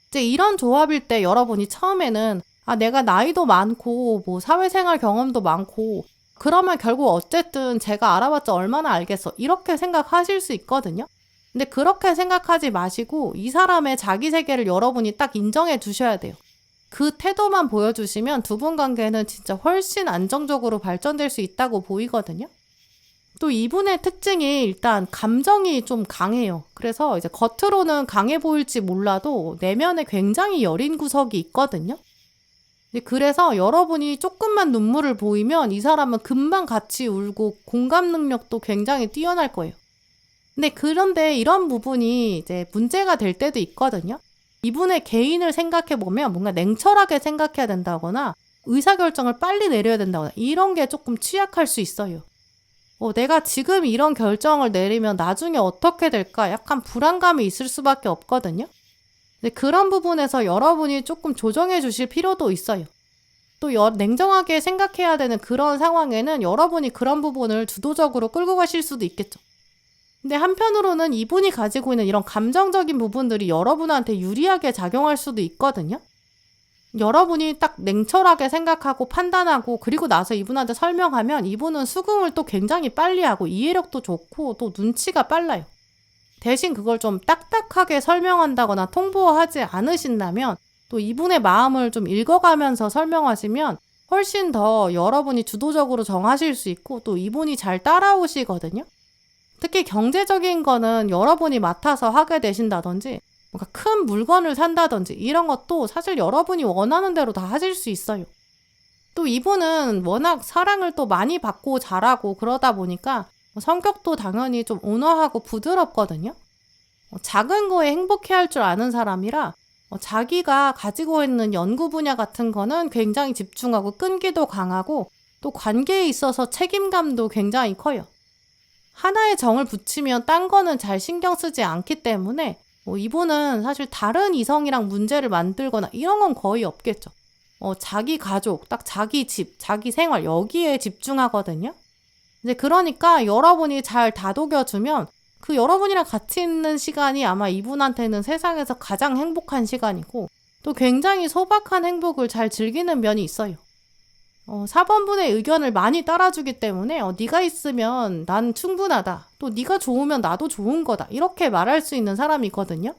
S1: 이제 이런 조합일 때 여러분이 처음에는 내가 나이도 많고 뭐 사회생활 경험도 많고 그러면 결국 어쨌든 제가 알아봤자 얼마나 알겠어 이렇게 생각하실 수 있거든요. 근데 그렇게 생각하지 마시고 이 사람의 자기 세계를 여러분이 딱 인정해 주셔야 돼요. 그 태도만 보여주시면 두 분 관계는 진짜 훨씬 안정적으로 발전될 수 있다고 보이거든요. 또 이분의 특징이 일단 감정이 좀 강해요. 그래서 이제 겉으로는 강해 보일지 몰라도 내면에 굉장히 여린 구석이 있거든요. 그래서 여러분이 조금만 눈물을 보이면 이 사람은 금방 같이 울고 공감 능력도 굉장히 뛰어날 거예요. 근데 그런데 이런 부분이 이제 문제가 될 때도 있거든요. 이분의 개인을 생각해보면 뭔가 냉철하게 생각해야 된다거나 의사결정을 빨리 내려야 된다거나 이런 게 조금 취약할 수 있어요. 내가 지금 이런 결정을 내리면 나중에 어떻게 될까 약간 불안감이 있을 수밖에 없거든요. 근데 그런 부분에서 여러분이 조금 조정해 주실 필요도 있어요. 또 냉정하게 생각해야 되는 그런 상황에는 여러분이 그런 부분을 주도적으로 끌고 가실 수도 있겠죠. 근데 한편으로는 이분이 가지고 있는 이런 감정적인 부분들이 여러분한테 유리하게 작용할 수도 있거든요. 여러분이 딱 냉철하게 생각하고 판단하고 그리고 나서 이분한테 설명하면 이분은 수긍을 또 굉장히 빨리 하고 이해력도 좋고 또 눈치가 빨라요. 대신 그걸 좀 딱딱하게 설명한다거나 통보하지 않으신다면 또 이분의 마음을 좀 읽어가면서 설명하시면 훨씬 더 여러분이 주도적으로 정하실 수 있고 또 이분이 잘 따라오시거든요. 특히 경제적인 거는 여러분이 맡아서 하게 되신다든지 뭔가 큰 물건을 산다든지 이런 것도 사실 여러분이 원하는 대로 다 하실 수 있어요. 또 이분은 워낙 사랑을 또 많이 받고 잘하고 그러다 보니까 성격도 당연히 좀 온화하고 부드럽거든요. 작은 거에 행복해할 줄 아는 사람이라 자기가 가지고 있는 연구 분야 같은 거는 굉장히 집중하고 끈기도 강하고 또 관계에 있어서 책임감도 굉장히 커요. 하나의 정을 붙이면 딴 거는 잘 신경 쓰지 않기 때문에 이분은 사실 다른 이성이랑 문제를 만들거나 이런 건 거의 없겠죠. 자기 가족, 딱 자기 집, 자기 생활 여기에 집중하거든요. 이제 그러니까 여러분이 잘 다독여주면 그 여러분이랑 같이 있는 시간이 아마 이분한테는 세상에서 가장 행복한 시간이고 또 굉장히 소박한 행복을 잘 즐기는 면이 있어요. 4번분의 의견을 많이 따라주기 때문에 네가 있으면 난 충분하다. 또 네가 좋으면 나도 좋은 거다. 이렇게 말할 수 있는 사람이거든요.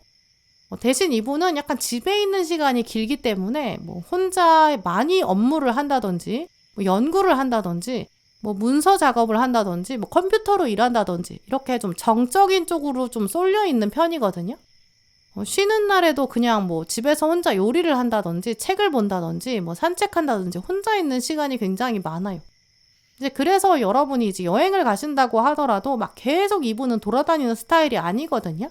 S1: 대신 이분은 약간 집에 있는 시간이 길기 때문에 뭐 혼자 많이 업무를 한다든지 뭐 연구를 한다든지 뭐 문서 작업을 한다든지 뭐 컴퓨터로 일한다든지 이렇게 좀 정적인 쪽으로 좀 쏠려 있는 편이거든요. 쉬는 날에도 그냥 뭐 집에서 혼자 요리를 한다든지 책을 본다든지 뭐 산책한다든지 혼자 있는 시간이 굉장히 많아요. 이제 그래서 여러분이 이제 여행을 가신다고 하더라도 막 계속 이분은 돌아다니는 스타일이 아니거든요.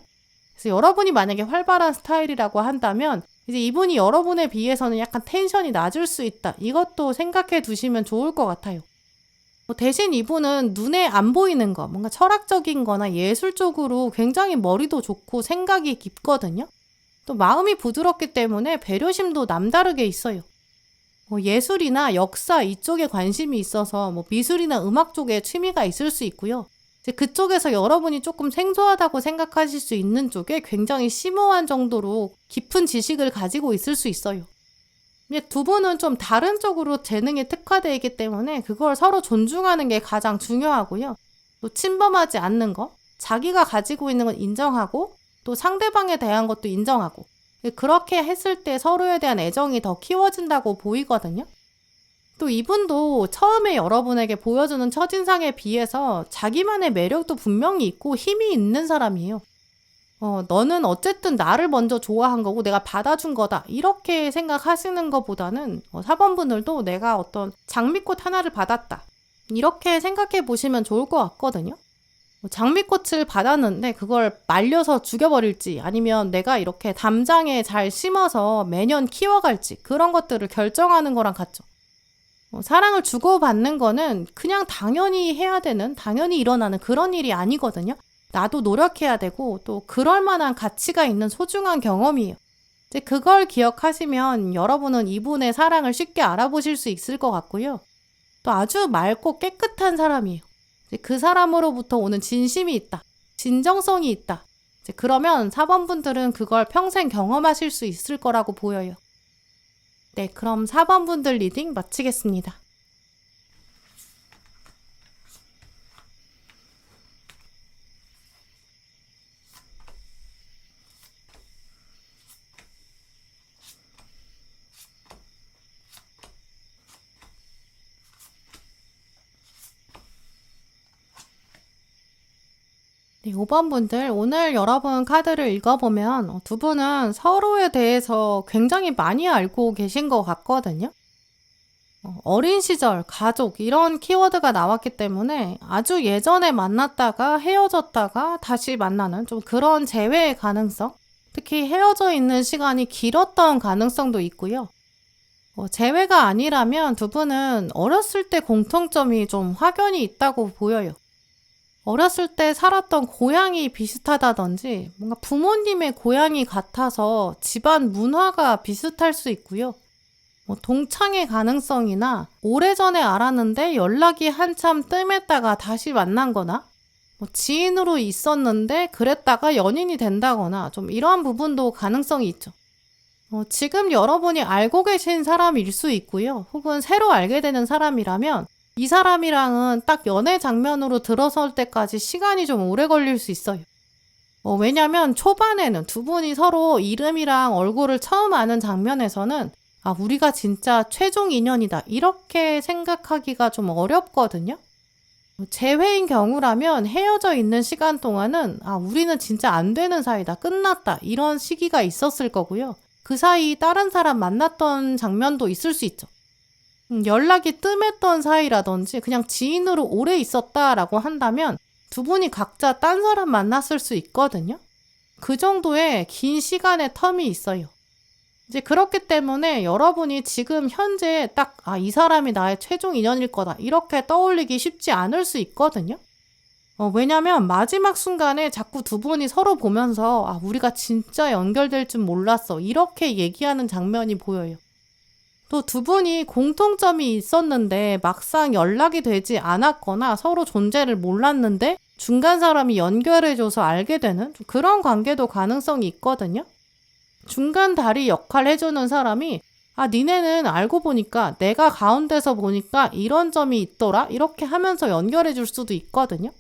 S1: 그래서 여러분이 만약에 활발한 스타일이라고 한다면 이제 이분이 여러분에 비해서는 약간 텐션이 낮을 수 있다. 이것도 생각해 두시면 좋을 것 같아요. 대신 이분은 눈에 안 보이는 거, 뭔가 철학적인 거나 예술 쪽으로 굉장히 머리도 좋고 생각이 깊거든요. 또 마음이 부드럽기 때문에 배려심도 남다르게 있어요. 예술이나 역사 이쪽에 관심이 있어서 뭐 미술이나 음악 쪽에 취미가 있을 수 있고요. 이제 그쪽에서 여러분이 조금 생소하다고 생각하실 수 있는 쪽에 굉장히 심오한 정도로 깊은 지식을 가지고 있을 수 있어요. 두 분은 좀 다른 쪽으로 재능에 특화되어 있기 때문에 그걸 서로 존중하는 게 가장 중요하고요. 또 침범하지 않는 거, 자기가 가지고 있는 건 인정하고 또 상대방에 대한 것도 인정하고 그렇게 했을 때 서로에 대한 애정이 더 키워진다고 보이거든요. 또 이분도 처음에 여러분에게 보여주는 첫인상에 비해서 자기만의 매력도 분명히 있고 힘이 있는 사람이에요. 너는 어쨌든 나를 먼저 좋아한 거고 내가 받아준 거다. 이렇게 생각하시는 것보다는 4번분들도 내가 어떤 장미꽃 하나를 받았다. 이렇게 생각해 보시면 좋을 것 같거든요. 장미꽃을 받았는데 그걸 말려서 죽여버릴지 아니면 내가 이렇게 담장에 잘 심어서 매년 키워갈지 그런 것들을 결정하는 거랑 같죠. 사랑을 주고받는 거는 그냥 당연히 해야 되는, 당연히 일어나는 그런 일이 아니거든요. 나도 노력해야 되고 또 그럴 만한 가치가 있는 소중한 경험이에요. 이제 그걸 기억하시면 여러분은 이분의 사랑을 쉽게 알아보실 수 있을 것 같고요. 또 아주 맑고 깨끗한 사람이에요. 이제 그 사람으로부터 오는 진심이 있다. 진정성이 있다. 이제 그러면 4번분들은 그걸 평생 경험하실 수 있을 거라고 보여요. 네, 그럼 4번분들 리딩 마치겠습니다. 네, 5번분들 오늘 여러분 카드를 읽어보면 두 분은 서로에 대해서 굉장히 많이 알고 계신 것 같거든요. 어린 시절, 가족 이런 키워드가 나왔기 때문에 아주 예전에 만났다가 헤어졌다가 다시 만나는 좀 그런 재회의 가능성, 특히 헤어져 있는 시간이 길었던 가능성도 있고요. 재회가 아니라면 두 분은 어렸을 때 공통점이 좀 확연히 있다고 보여요. 어렸을 때 살았던 고향이 비슷하다든지 뭔가 부모님의 고향이 같아서 집안 문화가 비슷할 수 있고요. 동창의 가능성이나 오래전에 알았는데 연락이 한참 뜸했다가 다시 만난 거나 지인으로 있었는데 그랬다가 연인이 된다거나 좀 이러한 부분도 가능성이 있죠. 지금 여러분이 알고 계신 사람일 수 있고요. 혹은 새로 알게 되는 사람이라면 이 사람이랑은 딱 연애 장면으로 들어설 때까지 시간이 좀 오래 걸릴 수 있어요. 왜냐면 초반에는 두 분이 서로 이름이랑 얼굴을 처음 아는 장면에서는 우리가 진짜 최종 인연이다 이렇게 생각하기가 좀 어렵거든요. 재회인 경우라면 헤어져 있는 시간 동안은 우리는 진짜 안 되는 사이다, 끝났다 이런 시기가 있었을 거고요. 그 사이 다른 사람 만났던 장면도 있을 수 있죠. 연락이 뜸했던 사이라든지 그냥 지인으로 오래 있었다라고 한다면 두 분이 각자 딴 사람 만났을 수 있거든요. 그 정도의 긴 시간의 텀이 있어요. 이제 그렇기 때문에 여러분이 지금 현재 딱 이 사람이 나의 최종 인연일 거다 이렇게 떠올리기 쉽지 않을 수 있거든요. 왜냐면 마지막 순간에 자꾸 두 분이 서로 보면서 우리가 진짜 연결될 줄 몰랐어 이렇게 얘기하는 장면이 보여요. 또 두 분이 공통점이 있었는데 막상 연락이 되지 않았거나 서로 존재를 몰랐는데 중간 사람이 연결해줘서 알게 되는 그런 관계도 가능성이 있거든요. 중간 다리 역할 해주는 사람이 아, 니네는 알고 보니까 내가 가운데서 보니까 이런 점이 있더라? 이렇게 하면서 연결해 줄 수도 있거든요.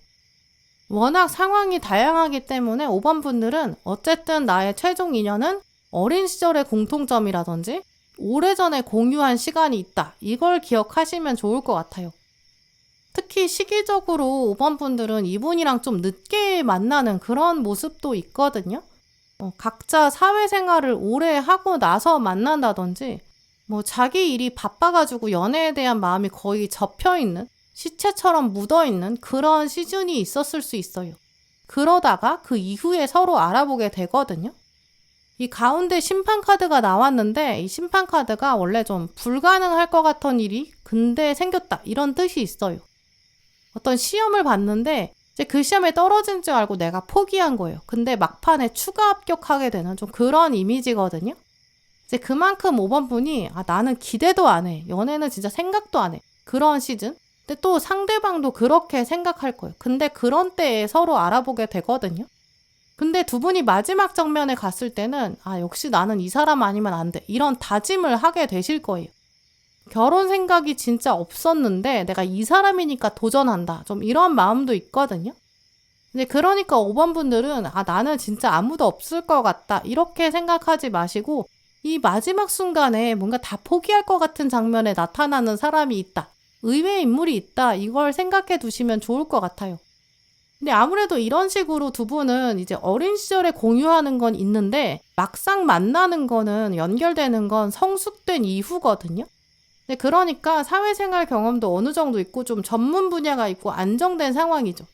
S1: 워낙 상황이 다양하기 때문에 5번 분들은 어쨌든 나의 최종 인연은 어린 시절의 공통점이라든지 오래전에 공유한 시간이 있다. 이걸 기억하시면 좋을 것 같아요. 특히 시기적으로 5번 분들은 이분이랑 좀 늦게 만나는 그런 모습도 있거든요. 각자 사회생활을 오래 하고 나서 만난다든지 자기 일이 바빠가지고 연애에 대한 마음이 거의 접혀있는 시체처럼 묻어있는 그런 시즌이 있었을 수 있어요. 그러다가 그 이후에 서로 알아보게 되거든요. 이 가운데 심판카드가 나왔는데 이 심판카드가 원래 좀 불가능할 것 같은 일이 근데 생겼다 이런 뜻이 있어요. 어떤 시험을 봤는데 이제 그 시험에 떨어진 줄 알고 내가 포기한 거예요. 근데 막판에 추가 합격하게 되는 좀 그런 이미지거든요. 이제 그만큼 5번 분이 나는 기대도 안 해. 연애는 진짜 생각도 안 해. 그런 시즌. 근데 또 상대방도 그렇게 생각할 거예요. 근데 그런 때에 서로 알아보게 되거든요. 근데 두 분이 마지막 정면에 갔을 때는 역시 나는 이 사람 아니면 안 돼. 이런 다짐을 하게 되실 거예요. 결혼 생각이 진짜 없었는데 내가 이 사람이니까 도전한다. 좀 이런 마음도 있거든요. 이제 그러니까 5번 분들은 나는 진짜 아무도 없을 것 같다. 이렇게 생각하지 마시고 이 마지막 순간에 뭔가 다 포기할 것 같은 장면에 나타나는 사람이 있다. 의외의 인물이 있다. 이걸 생각해 두시면 좋을 것 같아요. 근데 아무래도 이런 식으로 두 분은 이제 어린 시절에 공유하는 건 있는데 막상 만나는 거는 연결되는 건 성숙된 이후거든요. 그러니까 사회생활 경험도 어느 정도 있고 좀 전문 분야가 있고 안정된 상황이죠.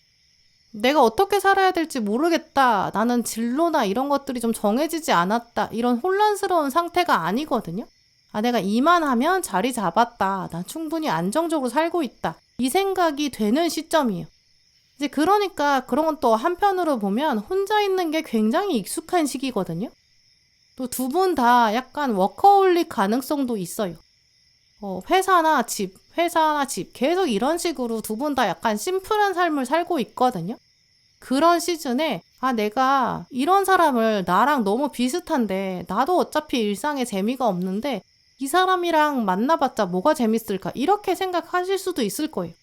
S1: 내가 어떻게 살아야 될지 모르겠다. 나는 진로나 이런 것들이 좀 정해지지 않았다. 이런 혼란스러운 상태가 아니거든요. 내가 이만 하면 자리 잡았다. 난 충분히 안정적으로 살고 있다. 이 생각이 되는 시점이에요. 이제 그러니까 그런 건 또 한편으로 보면 혼자 있는 게 굉장히 익숙한 시기거든요. 또 두 분 다 약간 워커홀릭 가능성도 있어요. 회사나 집 계속 이런 식으로 두 분 다 약간 심플한 삶을 살고 있거든요. 그런 시즌에 내가 이런 사람을 나랑 너무 비슷한데 나도 어차피 일상에 재미가 없는데 이 사람이랑 만나봤자 뭐가 재밌을까 이렇게 생각하실 수도 있을 거예요.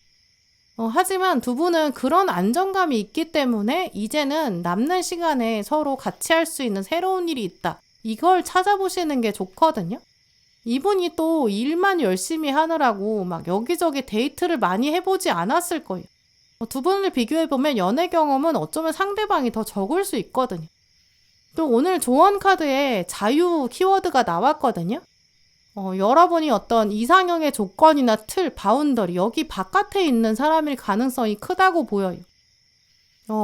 S1: 하지만 두 분은 그런 안정감이 있기 때문에 이제는 남는 시간에 서로 같이 할 수 있는 새로운 일이 있다. 이걸 찾아보시는 게 좋거든요. 이분이 또 일만 열심히 하느라고 막 여기저기 데이트를 많이 해보지 않았을 거예요. 두 분을 비교해보면 연애 경험은 어쩌면 상대방이 더 적을 수 있거든요. 또 오늘 조언 카드에 자유 키워드가 나왔거든요. 여러분이 어떤 이상형의 조건이나 틀, 바운더리, 여기 바깥에 있는 사람일 가능성이 크다고 보여요.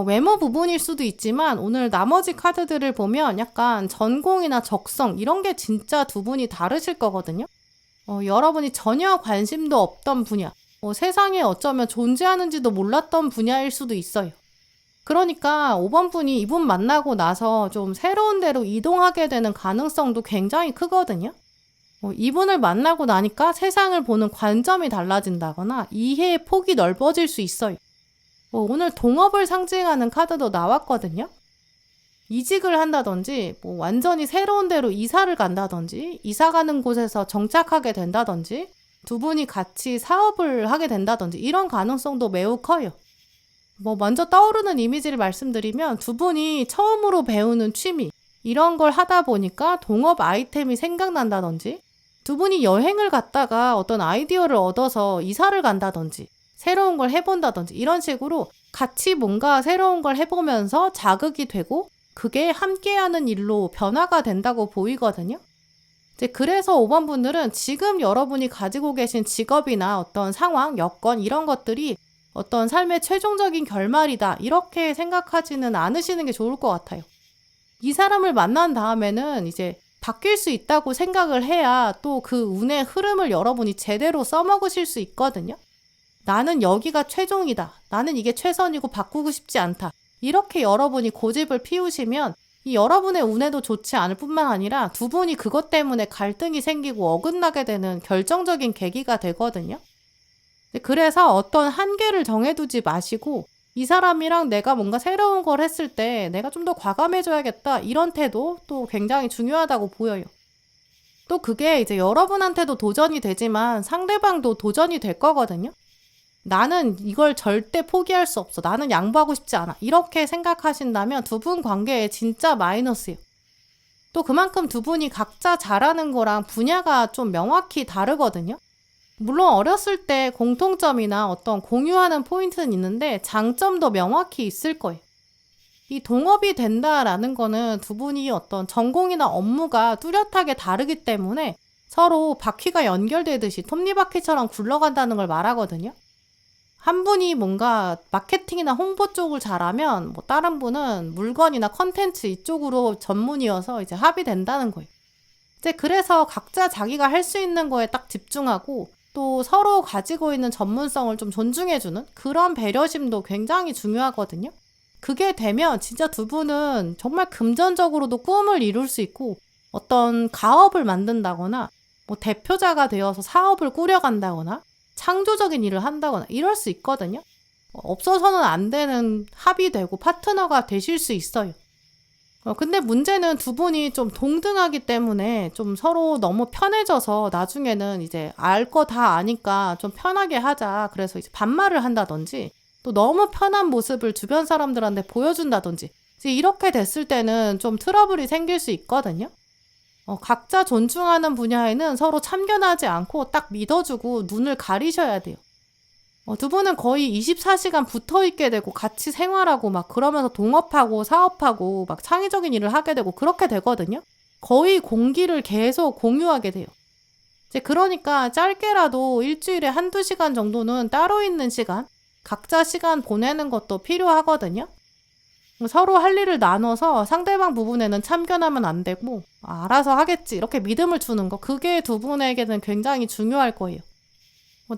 S1: 외모 부분일 수도 있지만 오늘 나머지 카드들을 보면 약간 전공이나 적성 이런 게 진짜 두 분이 다르실 거거든요. 여러분이 전혀 관심도 없던 분야, 세상에 어쩌면 존재하는지도 몰랐던 분야일 수도 있어요. 그러니까 5번 분이 이분 만나고 나서 좀 새로운 데로 이동하게 되는 가능성도 굉장히 크거든요. 이분을 만나고 나니까 세상을 보는 관점이 달라진다거나 이해의 폭이 넓어질 수 있어요. 오늘 동업을 상징하는 카드도 나왔거든요. 이직을 한다든지 완전히 새로운 데로 이사를 간다든지 이사 가는 곳에서 정착하게 된다든지 두 분이 같이 사업을 하게 된다든지 이런 가능성도 매우 커요. 먼저 떠오르는 이미지를 말씀드리면 두 분이 처음으로 배우는 취미 이런 걸 하다 보니까 동업 아이템이 생각난다든지 두 분이 여행을 갔다가 어떤 아이디어를 얻어서 이사를 간다든지 새로운 걸 해본다든지 이런 식으로 같이 뭔가 새로운 걸 해보면서 자극이 되고 그게 함께하는 일로 변화가 된다고 보이거든요. 이제 그래서 5번 분들은 지금 여러분이 가지고 계신 직업이나 어떤 상황, 여건 이런 것들이 어떤 삶의 최종적인 결말이다 이렇게 생각하지는 않으시는 게 좋을 것 같아요. 이 사람을 만난 다음에는 이제 바뀔 수 있다고 생각을 해야 또 그 운의 흐름을 여러분이 제대로 써먹으실 수 있거든요. 나는 여기가 최종이다. 나는 이게 최선이고 바꾸고 싶지 않다. 이렇게 여러분이 고집을 피우시면 이 여러분의 운에도 좋지 않을 뿐만 아니라 두 분이 그것 때문에 갈등이 생기고 어긋나게 되는 결정적인 계기가 되거든요. 그래서 어떤 한계를 정해두지 마시고 이 사람이랑 내가 뭔가 새로운 걸 했을 때 내가 좀 더 과감해져야겠다 이런 태도 또 굉장히 중요하다고 보여요. 또 그게 이제 여러분한테도 도전이 되지만 상대방도 도전이 될 거거든요. 나는 이걸 절대 포기할 수 없어. 나는 양보하고 싶지 않아. 이렇게 생각하신다면 두 분 관계에 진짜 마이너스예요. 또 그만큼 두 분이 각자 잘하는 거랑 분야가 좀 명확히 다르거든요. 물론 어렸을 때 공통점이나 어떤 공유하는 포인트는 있는데 장점도 명확히 있을 거예요. 이 동업이 된다라는 거는 두 분이 어떤 전공이나 업무가 뚜렷하게 다르기 때문에 서로 바퀴가 연결되듯이 톱니바퀴처럼 굴러간다는 걸 말하거든요. 한 분이 뭔가 마케팅이나 홍보 쪽을 잘하면 뭐 다른 분은 물건이나 컨텐츠 이쪽으로 전문이어서 이제 합의된다는 거예요. 이제 그래서 각자 자기가 할 수 있는 거에 딱 집중하고 또 서로 가지고 있는 전문성을 좀 존중해주는 그런 배려심도 굉장히 중요하거든요. 그게 되면 진짜 두 분은 정말 금전적으로도 꿈을 이룰 수 있고 어떤 가업을 만든다거나 뭐 대표자가 되어서 사업을 꾸려간다거나 창조적인 일을 한다거나 이럴 수 있거든요. 없어서는 안 되는 합의되고 파트너가 되실 수 있어요. 근데 문제는 두 분이 좀 동등하기 때문에 좀 서로 너무 편해져서 나중에는 이제 알 거 다 아니까 좀 편하게 하자. 그래서 이제 반말을 한다든지 또 너무 편한 모습을 주변 사람들한테 보여준다든지 이제 이렇게 됐을 때는 좀 트러블이 생길 수 있거든요. 각자 존중하는 분야에는 서로 참견하지 않고 딱 믿어주고 눈을 가리셔야 돼요. 두 분은 거의 24시간 붙어 있게 되고 같이 생활하고 막 그러면서 동업하고 사업하고 막 창의적인 일을 하게 되고 그렇게 되거든요. 거의 공기를 계속 공유하게 돼요. 이제 그러니까 짧게라도 일주일에 한두 시간 정도는 따로 있는 시간, 각자 시간 보내는 것도 필요하거든요. 서로 할 일을 나눠서 상대방 부분에는 참견하면 안 되고 알아서 하겠지 이렇게 믿음을 주는 거 그게 두 분에게는 굉장히 중요할 거예요.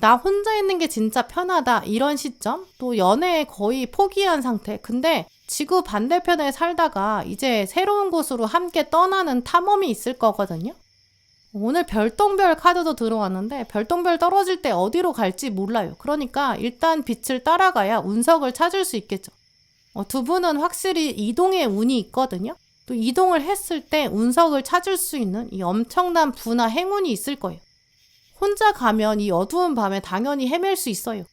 S1: 나 혼자 있는 게 진짜 편하다 이런 시점 또 연애에 거의 포기한 상태 근데 지구 반대편에 살다가 이제 새로운 곳으로 함께 떠나는 탐험이 있을 거거든요. 오늘 별똥별 카드도 들어왔는데 별똥별 떨어질 때 어디로 갈지 몰라요. 그러니까 일단 빛을 따라가야 운석을 찾을 수 있겠죠. 두 분은 확실히 이동의 운이 있거든요. 또 이동을 했을 때 운석을 찾을 수 있는 이 엄청난 부나 행운이 있을 거예요. 혼자 가면 이 어두운 밤에 당연히 헤맬 수 있어요.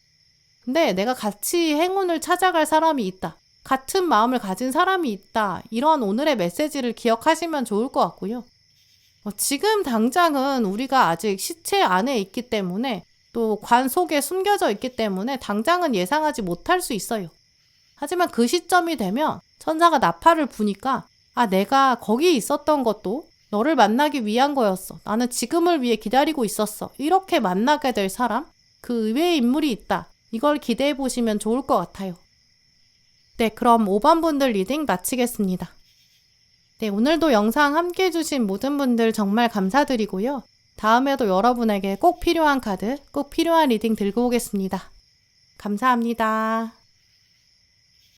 S1: 근데 내가 같이 행운을 찾아갈 사람이 있다. 같은 마음을 가진 사람이 있다. 이런 오늘의 메시지를 기억하시면 좋을 것 같고요. 지금 당장은 우리가 아직 시체 안에 있기 때문에 또 관 속에 숨겨져 있기 때문에 당장은 예상하지 못할 수 있어요. 하지만 그 시점이 되면 천사가 나팔을 부니까 내가 거기 있었던 것도 너를 만나기 위한 거였어. 나는 지금을 위해 기다리고 있었어. 이렇게 만나게 될 사람, 그 의외의 인물이 있다. 이걸 기대해 보시면 좋을 것 같아요. 네, 그럼 5번 분들 리딩 마치겠습니다. 네, 오늘도 영상 함께 해주신 모든 분들 정말 감사드리고요. 다음에도 여러분에게 꼭 필요한 카드, 꼭 필요한 리딩 들고 오겠습니다. 감사합니다.